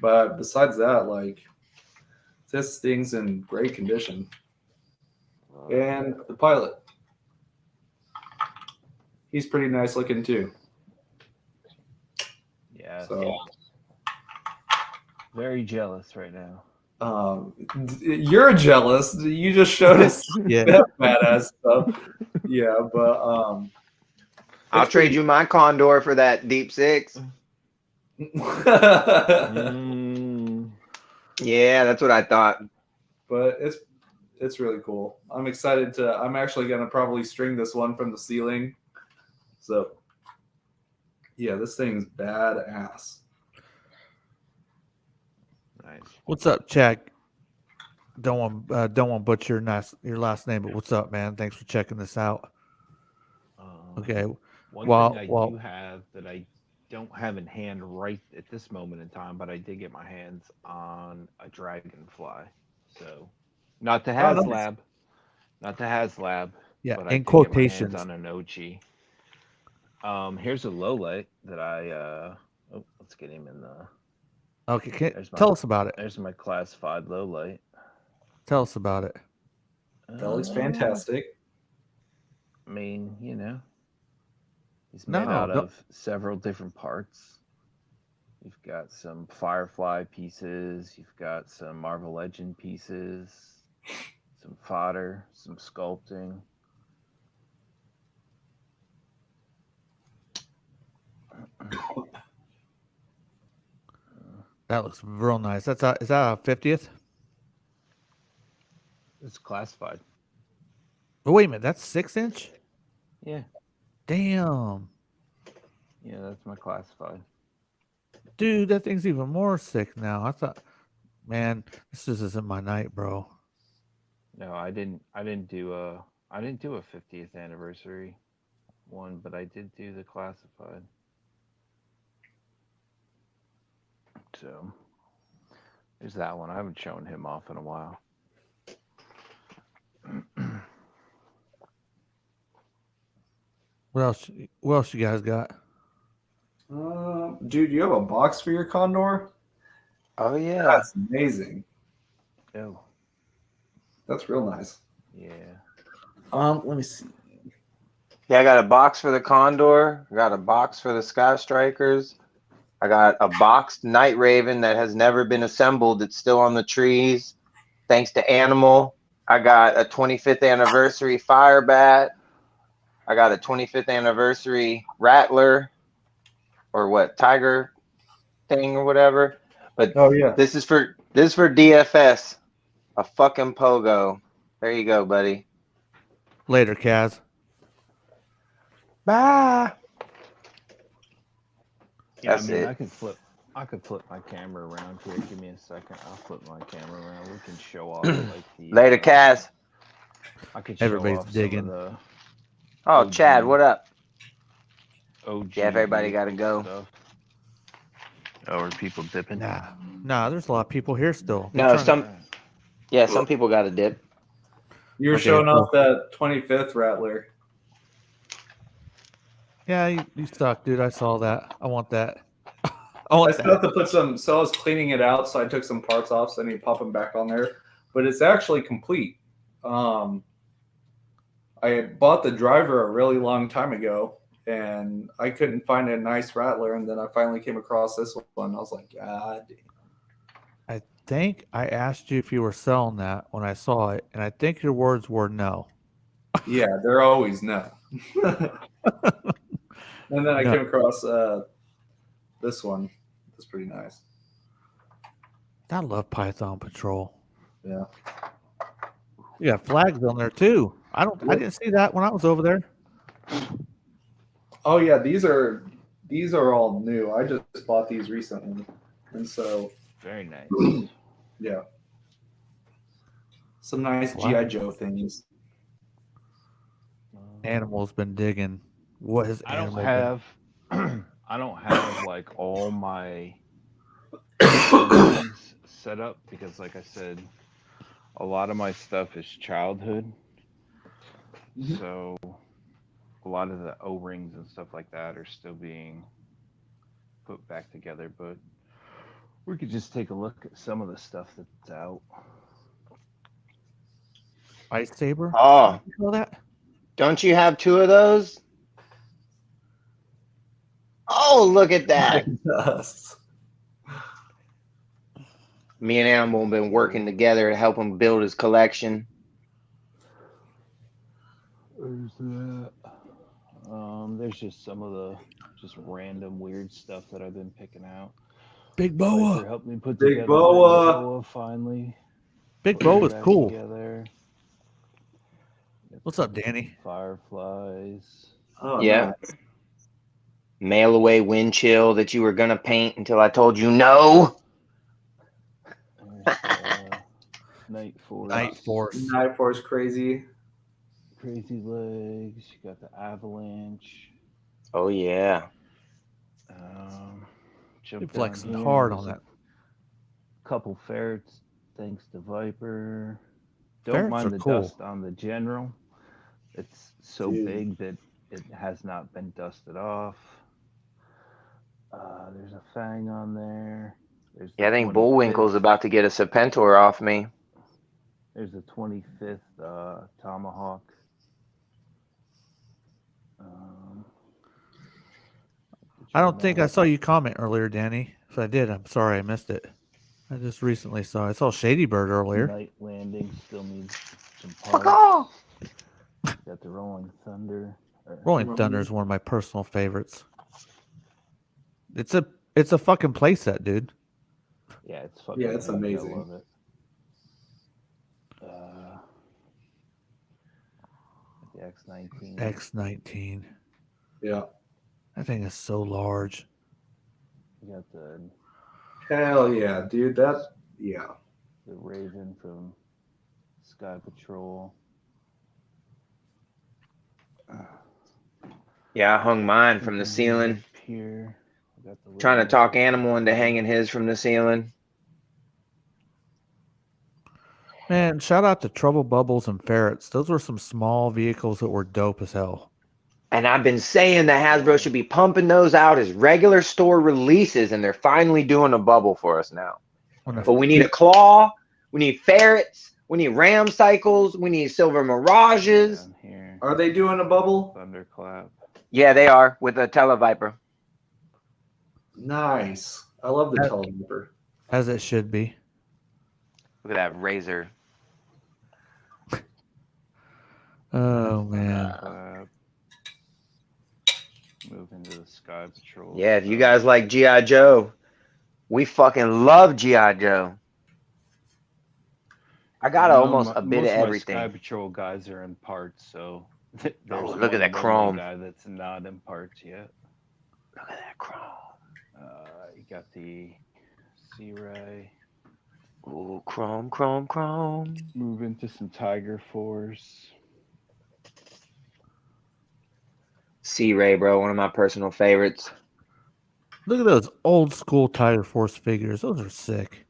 but besides that, like this thing's in great condition. And the pilot, he's pretty nice looking too. Yeah. So Very jealous right now. you're jealous. You just showed us Yeah. that badass stuff. Yeah, but I'll trade you my Condor for that Deep 6. Yeah, that's what I thought. But it's really cool. I'm excited to. I'm actually gonna probably string this one from the ceiling. So yeah, this thing's badass. Nice. What's up, Chad? Don't want to butcher your last name, but what's up, man? Thanks for checking this out. Okay. One Well- thing I well- do have that I don't have in hand right at this moment in time, but I did get my hands on a dragonfly. So, not the nice. HasLab, not the HasLab. Yeah, but I in did get my hands quotations. on an Ochi. Here's a low light that I. Let's get him in the. Okay, There's tell us about it. There's my classified low light. Tell us about it. That looks fantastic. I mean, he's No, made out no- of several different parts. You've got some Firefly pieces. You've got some Marvel Legend pieces. Some fodder. Some sculpting. That looks real nice. Is that a 50th? It's classified. Oh, wait a minute. That's 6-inch? Yeah. Damn. Yeah, that's my classified. Dude, that thing's even more sick now. I thought, man, this just isn't my night, bro. No, I didn't. I didn't do a 50th anniversary one, but I did do the classified. So there's that one. I haven't shown him off in a while. What else? What else you guys got? Dude, you have a box for your Condor? Oh yeah. That's amazing. Oh, That's real nice. yeah. Let me see. Yeah, I got a box for the Condor. I got a box for the Sky Strikers. I got a boxed Night Raven that has never been assembled. It's still on the trees. Thanks to Animal. I got a 25th anniversary Firebat. I got a 25th anniversary Rattler, or what, Tiger thing or whatever. But Oh yeah. this is for DFS. A fucking pogo. There you go, buddy. Later, Kaz. Bye. Yeah, That's I mean, it. I could flip my camera around here. Give me a second. I'll flip my camera around. We can show off like the Later, Kaz. I could show Everybody's off digging. some of the Oh, OG. Chad, what up? OG. Yeah, if everybody gotta vehicle go. Stuff. Oh, are people dipping? Nah, there's a lot of people here still. They're No, trying to- some people got a dip. You're Okay, showing cool. off that 25th Rattler. Yeah, you suck, dude. I saw that. I want that. I I want still have that. to put some. So I was cleaning it out, so I took some parts off, so I need to pop them back on there. But it's actually complete. I had bought the driver a really long time ago, and I couldn't find a nice Rattler, and then I finally came across this one. I was like, God damn. I think I asked you if you were selling that when I saw it, and I think your words were no. Yeah, they're always no. And then I No. came across this one. It's pretty nice. I love Python Patrol. Yeah. You got flags on there too. I didn't see that when I was over there. Oh yeah, these are all new. I just bought these recently, and so Very nice. yeah, some nice Wow. GI Joe things. Animal's been digging. What has I don't Animal have I don't have like all my things set up because like I said, a lot of my stuff is childhood. Mhm. So a lot of the O-rings and stuff like that are still being put back together, but we could just take a look at some of the stuff that's out. been? Ice Saber? Oh, You know that? don't you have two of those? Oh, look at that. Yes. Me and Animal have been working together to help him build his collection. There's that. There's just some of the just random weird stuff that I've been picking out. Big Piper Boa. helped me put Big together Boa. Big Boa finally. Big Put it Boa's back cool. Together. What's up, Danny? Fireflies. Oh Yeah. nice. Mail away wind chill that you were gonna paint until I told you no. There's Night Force. Night Force. Night Force crazy. Crazy Legs. You got the Avalanche. Oh yeah. Jump They down flexing here, hard there's on that. a couple ferrets, thanks to Viper. Don't Ferrets mind are the cool. dust on the general. It's so Dude. big that it has not been dusted off. There's a Fang on there. There's Yeah, I the think 25th Bullwinkle's about to get a Serpentor off me. There's the 25th Tomahawk. I don't think I saw you comment earlier, Danny. If I did, I'm sorry I missed it. I just recently saw. I saw Shady Bird earlier. Night Landing still needs some Fuck parts. off. Got the Rolling Thunder. Rolling Thunder is one of my personal favorites. It's a fucking playset, dude. Yeah, it's fucking. Yeah, it's neat. amazing. I love it. The X19. X19. Yeah. That thing is so large. You got the Hell yeah, dude. Yeah. Raven from Sky Patrol. Yeah, I hung mine from the ceiling. Here. We got the Trying to little talk Animal into hanging his from the ceiling. Man, shout out to Trouble Bubbles and Ferrets. Those were some small vehicles that were dope as hell. And I've been saying that Hasbro should be pumping those out as regular store releases, and they're finally doing a bubble for us now. But we need a claw, we need ferrets, we need ram cycles, we need silver mirages. down here. Are they doing a bubble? Thunderclap. Yeah, they are with a Televiper. Nice. I love the Televiper. As it should be. Look at that razor. Oh man. Thunderclap. Move into the Sky Patrol. Yeah, if you guys like G.I. Joe, we fucking love G.I. Joe. I got almost a bit of everything. My Sky Patrol guys are in parts, so there's look at that chrome guy that's not in parts yet. Look at that chrome. You got the Sea Ray. Ooh, chrome, chrome, chrome. Move into some Tiger Force. Sea Ray, bro, one of my personal favorites. Look at those old school Tiger Force figures. Those are sick.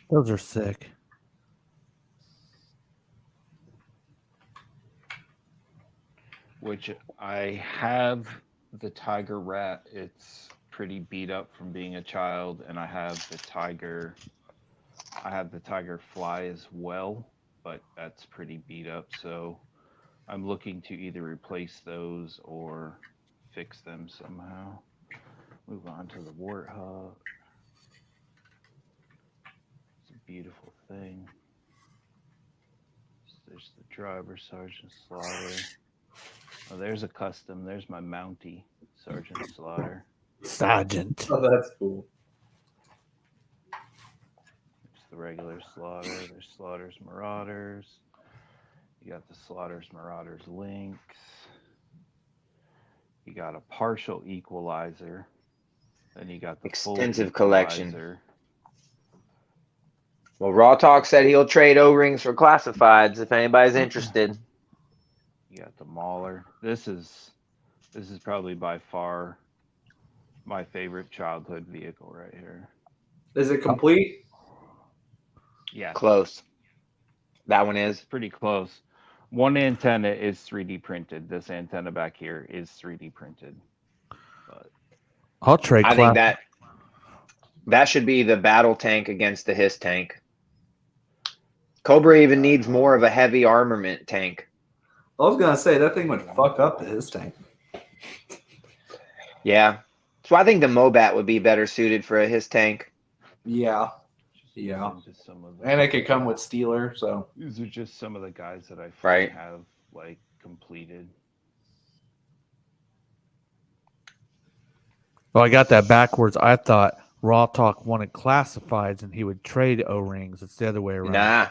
Those are sick. Which I have the Tiger Rat. It's pretty beat up from being a child, and I have the Tiger. I have the Tiger Fly as well, but that's pretty beat up. So I'm looking to either replace those or fix them somehow. Move on to the Warthog. It's a beautiful thing. There's the driver, Sergeant Slaughter. Oh, there's a custom. There's my Mountie, Sergeant Slaughter. Sergeant. Oh, that's cool. There's the regular Slaughter. There's Slaughter's Marauders. You got the Slaughter's Marauders Lynx. You got a partial equalizer. Then you got the extensive full collection. equalizer. Well, Raw Talk said he'll trade O-rings for classifieds if anybody's interested. You got the Mauler. This is probably by far my favorite childhood vehicle right here. Is it complete? Yeah, Close. That one is. pretty close. One antenna is 3D printed. This antenna back here is 3D printed. But I'll trade. I think that should be the battle tank against the Hiss tank. Cobra even needs more of a heavy armament tank. I was gonna say that thing would fuck up his tank. Yeah. So I think the Mobat would be better suited for a Hiss tank. Yeah. Yeah. into some of the, And it could come with Steeler, so these are just some of the guys that I Right. have like completed. Well, I got that backwards. I thought Raw Talk wanted classifieds and he would trade O-rings. It's the other way around. Nah.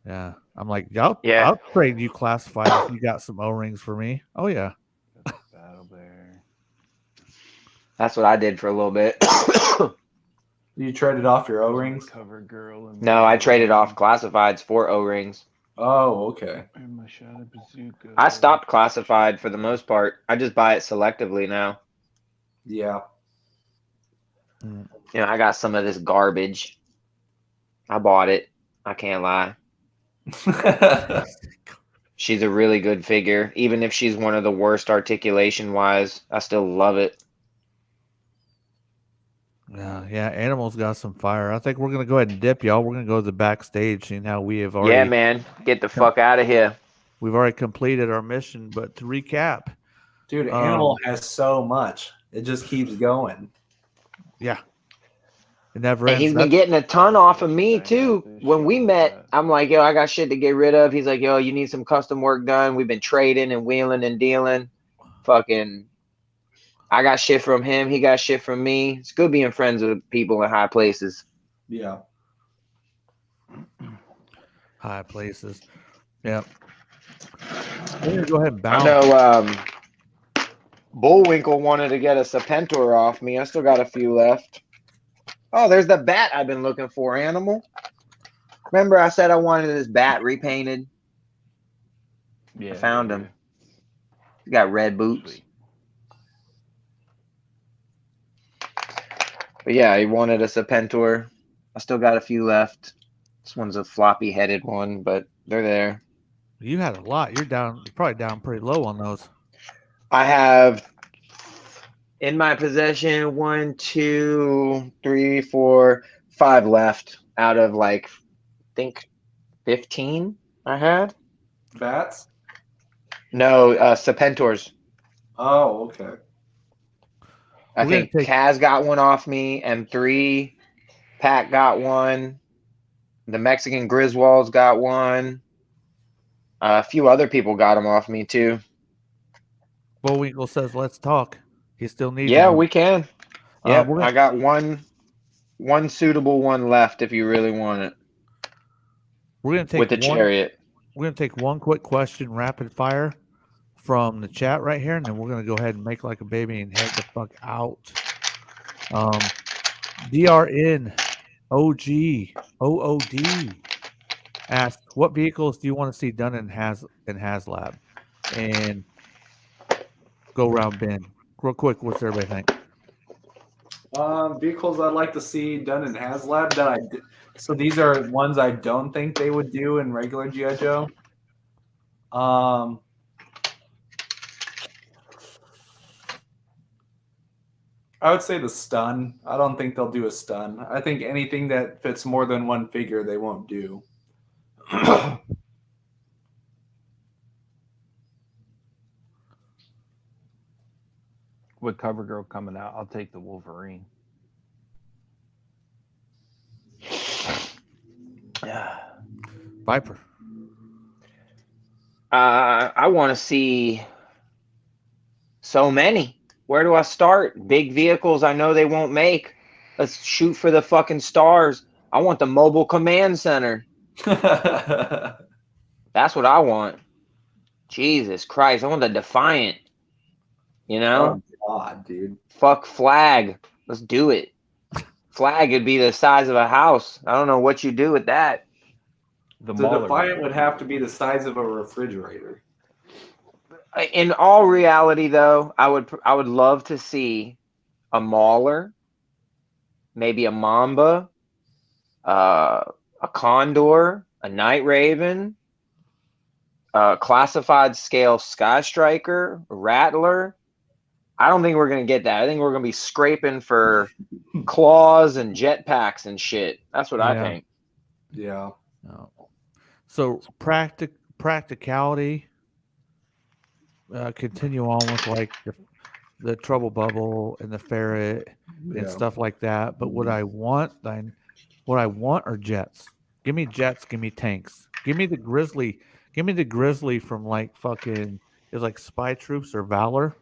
Yeah. I'm like, Yeah. I'll trade you classified if you got some O-rings for me. Oh, yeah. Got the Battle Bear. That's what I did for a little bit. you traded off your O-rings. Cover Girl. And No, I traded off classifieds for O-rings. Oh, okay. And my Shadow Bazooka. I stopped classified for the most part. I just buy it selectively now. Yeah. You know, I got some of this garbage. I bought it. I can't lie. She's a really good figure. Even if she's one of the worst articulation-wise, I still love it. Yeah. Animals got some fire. I think we're going to go ahead and dip, y'all. We're going to go to the backstage, seeing how we have already. Yeah, man. Get the fuck out of here. We've already completed our mission. But to recap. Dude, Animal has so much. It just keeps going. Yeah. It never And ends. he's been getting a ton off of me, too. When we met, I'm like, yo, I got shit to get rid of. He's like, yo, you need some custom work done. We've been trading and wheeling and dealing. Fucking, I got shit from him. He got shit from me. It's good being friends with people in high places. Yeah. High places. Yeah. We're going to go ahead and bounce. I know Bullwinkle wanted to get a Serpentor off me. I still got a few left. Oh, there's the bat I've been looking for, Animal. Remember I said I wanted this bat repainted? Yeah, I found yeah, him. He's got red boots. Sweet. But yeah, he wanted a Serpentor. I still got a few left. This one's a floppy-headed one, but they're there. You had a lot. You're probably down pretty low on those. I have in my possession 1, 2, 3, 4, 5 left out of like, I think 15 I had. Bats? No, Serpentors. Oh, okay. I We're think gonna take- Kaz got one off me. M3, Pat got one. The Mexican Griswolds got one. A few other people got them off me too. Bullwinkle says, "Let's talk." He still needs. Yeah, one. we can. Yeah, we're gonna- I got one suitable one left if you really want it We're gonna take with the one. chariot. We're gonna take one quick question, rapid fire, from the chat right here, and then we're gonna go ahead and make like a baby and head the fuck out. DRN OG OOD asked, "What vehicles do you want to see done in HasLab?" And go around Ben real quick. What's everybody think? Vehicles I'd like to see done in HasLab that I did. So these are ones I don't think they would do in regular G.I. Joe. I would say the stun. I don't think they'll do a stun. I think anything that fits more than one figure, they won't do. With CoverGirl coming out, I'll take the Wolverine. Viper. I want to see so many. Where do I start? Big vehicles I know they won't make. Let's shoot for the fucking stars. I want the mobile command center. That's what I want. Jesus Christ. I want the Defiant. You know? Oh, God, dude. Fuck Flag. Let's do it. Flag would be the size of a house. I don't know what you do with that. The Mauler Defiant would have to be the size of a refrigerator. In all reality, though, I would love to see a Mauler, maybe a Mamba, a Condor, a Night Raven, a classified scale Sky Striker, Rattler. I don't think we're gonna get that. I think we're gonna be scraping for claws and jetpacks and shit. That's what I think. Yeah. No. So practicality. Continue on with like the trouble bubble and the ferret and stuff like that. But what I want are jets. Give me jets. Give me tanks. Give me the grizzly. Give me the grizzly from like fucking. It's like Spy Troops or Valor.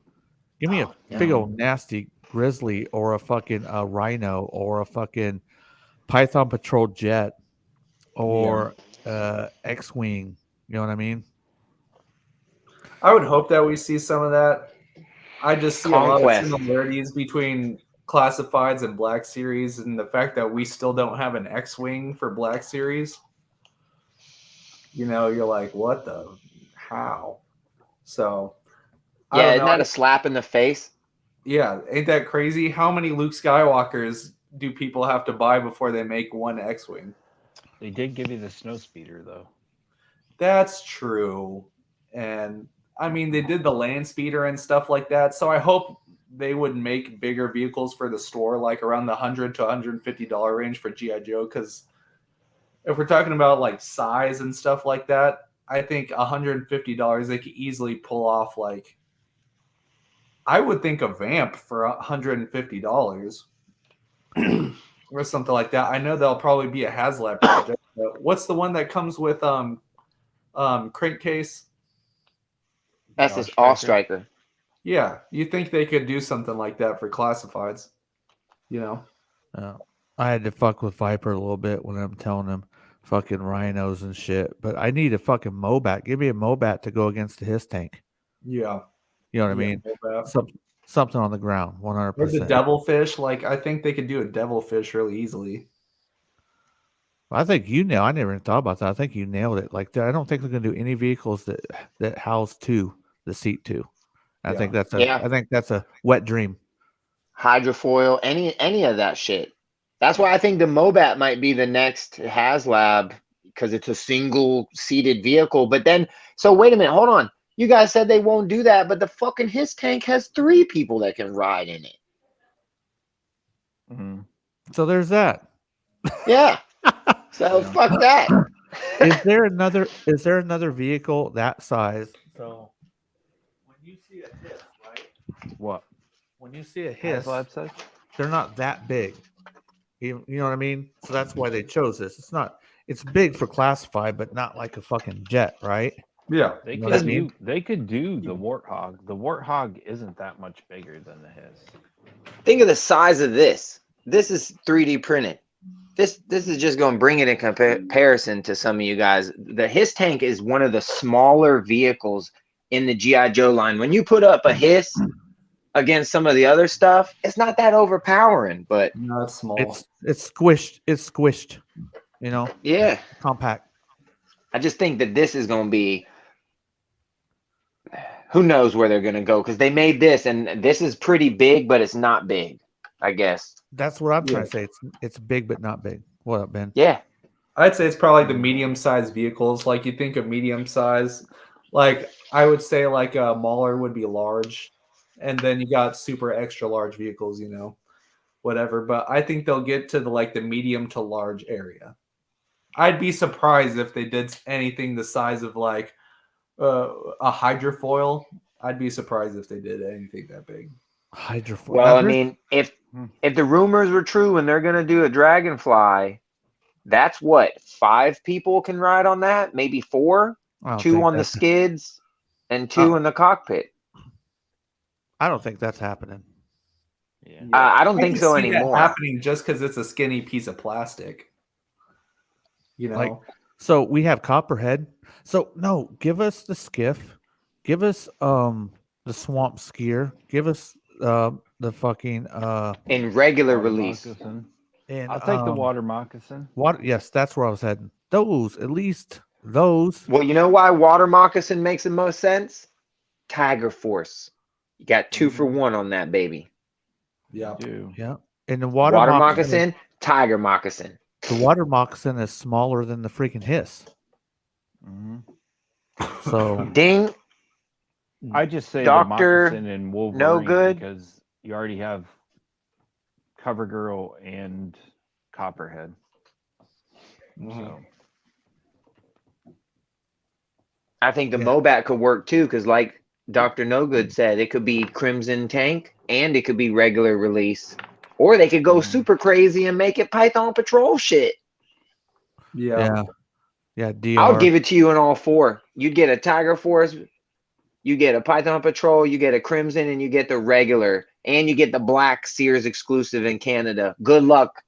Give me a big old nasty grizzly or a fucking rhino or a fucking Python Patrol jet or X-wing. You know what I mean? I would hope that we see some of that. I just see a lot Conquest. of similarities between Classifieds and Black Series, and the fact that we still don't have an X-wing for Black Series. You know, you're like, what the? How? So, I Yeah, don't isn't know. that a slap in the face? Yeah, ain't that crazy? How many Luke Skywalkers do people have to buy before they make one X-wing? They did give you the Snowspeeder, though. That's true. And I mean, they did the land speeder and stuff like that. So I hope they would make bigger vehicles for the store, like around the $100 to $150 range for G.I. Joe. Because if we're talking about like size and stuff like that, I think $150 they could easily pull off. Like, I would think a Vamp for $150 or something like that. I know there'll probably be a HasLab project. But what's the one that comes with crankcase? That's this All Striker. Yeah, you think they could do something like that for Classifieds? You know, I had to fuck with Viper a little bit when I'm telling him fucking rhinos and shit. But I need a fucking Mobat. Give me a Mobat to go against his tank. yeah, You know what I mean? something on the ground. Or the 100%. devilfish. Like I think they could do a devilfish really easily. I think you nailed. I never even thought about that. I think you nailed it. Like I don't think they're going to do any vehicles that house the seat two. I think that's a wet dream. Hydrofoil, any of that shit. That's why I think the Mobat might be the next HasLab because it's a single seated vehicle. But then, so wait a minute, hold on. You guys said they won't do that, but the fucking his tank has 3 people that can ride in it. Mm-hmm. So there's that. Yeah. So fuck that. Is there another vehicle that size? So when you see a hiss, right? What? When you see a hiss, HasLab says? they're not that big. You know what I mean? So that's why they chose this. It's big for classified, but not like a fucking jet, right? Yeah. They You know could what I mean? they could do the Warthog. The Warthog isn't that much bigger than the Hiss. Think of the size of this. This is 3D printed. This is just going to bring it in comparison to some of you guys. The Hiss tank is one of the smaller vehicles in the G.I. Joe line. When you put up a Hiss against some of the other stuff, it's not that overpowering, but No, it's small. It's squished. It's squished. You know? yeah, Compact. I just think that this is going to be, who knows where they're going to go, because they made this, and this is pretty big, but it's not big, I guess. That's what I'm trying to say. It's big but not big. What up, Ben? Yeah. I'd say it's probably the medium-sized vehicles. Like you think of medium size, like I would say like a Mauler would be large, and then you got super extra large vehicles, you know, whatever. But I think they'll get to the medium to large area. I'd be surprised if they did anything the size of like a hydrofoil. I'd be surprised if they did anything that big. Hydrofoil. Well, I mean, if the rumors were true and they're going to do a Dragonfly, that's what, 5 people can ride on that? Maybe 4? 2 on the skids and 2 in the cockpit. I don't think that's happening. Yeah. I don't think can so see that anymore. happening just because it's a skinny piece of plastic. You know, Like, so we have Copperhead. So no, give us the skiff. Give us the swamp skier. Give us the fucking In regular Water release. moccasin. and I'll take the water moccasin. Yes, that's where I was heading. Those, at least those. Well, you know why water moccasin makes the most sense? Tiger Force. You got 2 for 1 on that baby. yeah. Yeah. And the water, moccasin, tiger moccasin. The water moccasin is smaller than the freaking Hiss. Mm-hmm. So Ding. I just say Doctor the moccasin and Wolverine No Good. because you already have CoverGirl and Copperhead. So I think the Mobat could work too, because like Dr. No Good said, it could be Crimson Tank and it could be regular release. Or they could go super crazy and make it Python Patrol shit. Yeah. DR. I'll give it to you in all 4. You'd get a Tiger Force, you get a Python Patrol, you get a Crimson, and you get the regular. And you get the black Sears exclusive in Canada. Good luck.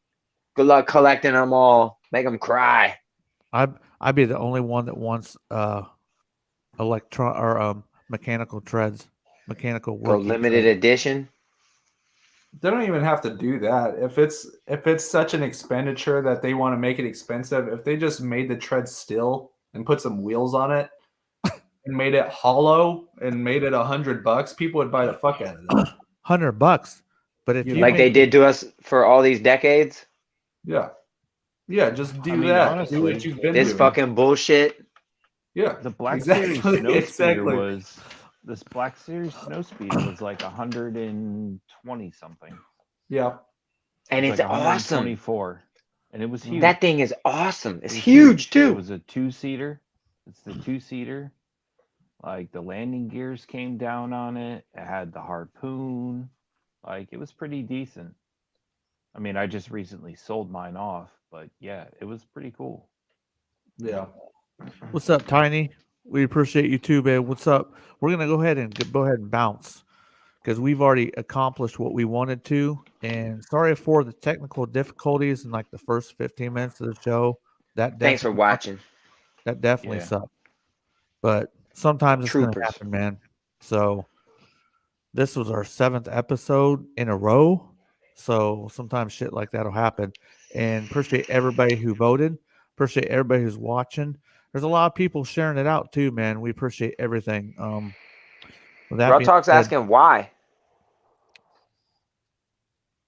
Good luck collecting them all. Make them cry. I'd be the only one that wants mechanical treads, mechanical Go working limited treads. edition. They don't even have to do that. If it's such an expenditure that they want to make it expensive, if they just made the tread still and put some wheels on it and made it hollow and made it $100, people would buy the fuck out of that. $100. But if you Like they did to us for all these decades. Yeah. Yeah, just do mean, that. honestly, do what you've been This doing. fucking bullshit. Yeah. The Black Exactly, Series Snow exactly. Speeder was this Black Series Snow Speeder was like 120 something. Yeah. And It it's was like awesome. 124, and it was huge. That thing is awesome. It's It was huge too. It was a 2-seater. It's the 2-seater. Like the landing gears came down on it. It had the harpoon. Like it was pretty decent. I mean, I just recently sold mine off, but yeah, it was pretty cool. Yeah. What's up, Tiny? We appreciate you too, man. What's up? We're gonna go ahead and bounce because we've already accomplished what we wanted to. And sorry for the technical difficulties in like the first 15 minutes of the show. Thanks for watching. That definitely Yeah. sucked. But sometimes it's gonna Troopers. happen, man. So this was our 7th episode in a row. So sometimes shit like that'll happen. And appreciate everybody who voted. Appreciate everybody who's watching. There's a lot of people sharing it out too, man. We appreciate everything. With that Raw being Talk's said, asking why.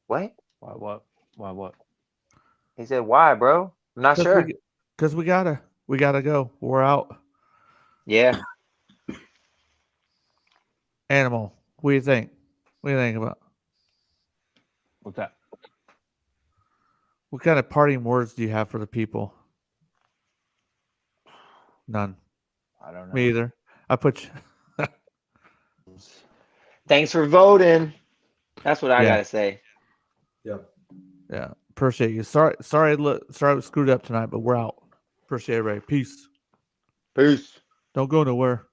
What? Why what? Why what? He said why, bro? I'm not sure. Because we gotta go. We're out. Yeah. Animal. What do you think? What do you think about? What's that? What kind of parting words do you have for the people? None. I don't know. Me either. I put you. Thanks for voting. That's what I Yeah. gotta say. Yep. Yeah. Appreciate you. Sorry I was screwed up tonight, but we're out. Appreciate everybody. Peace. Peace. Don't go nowhere.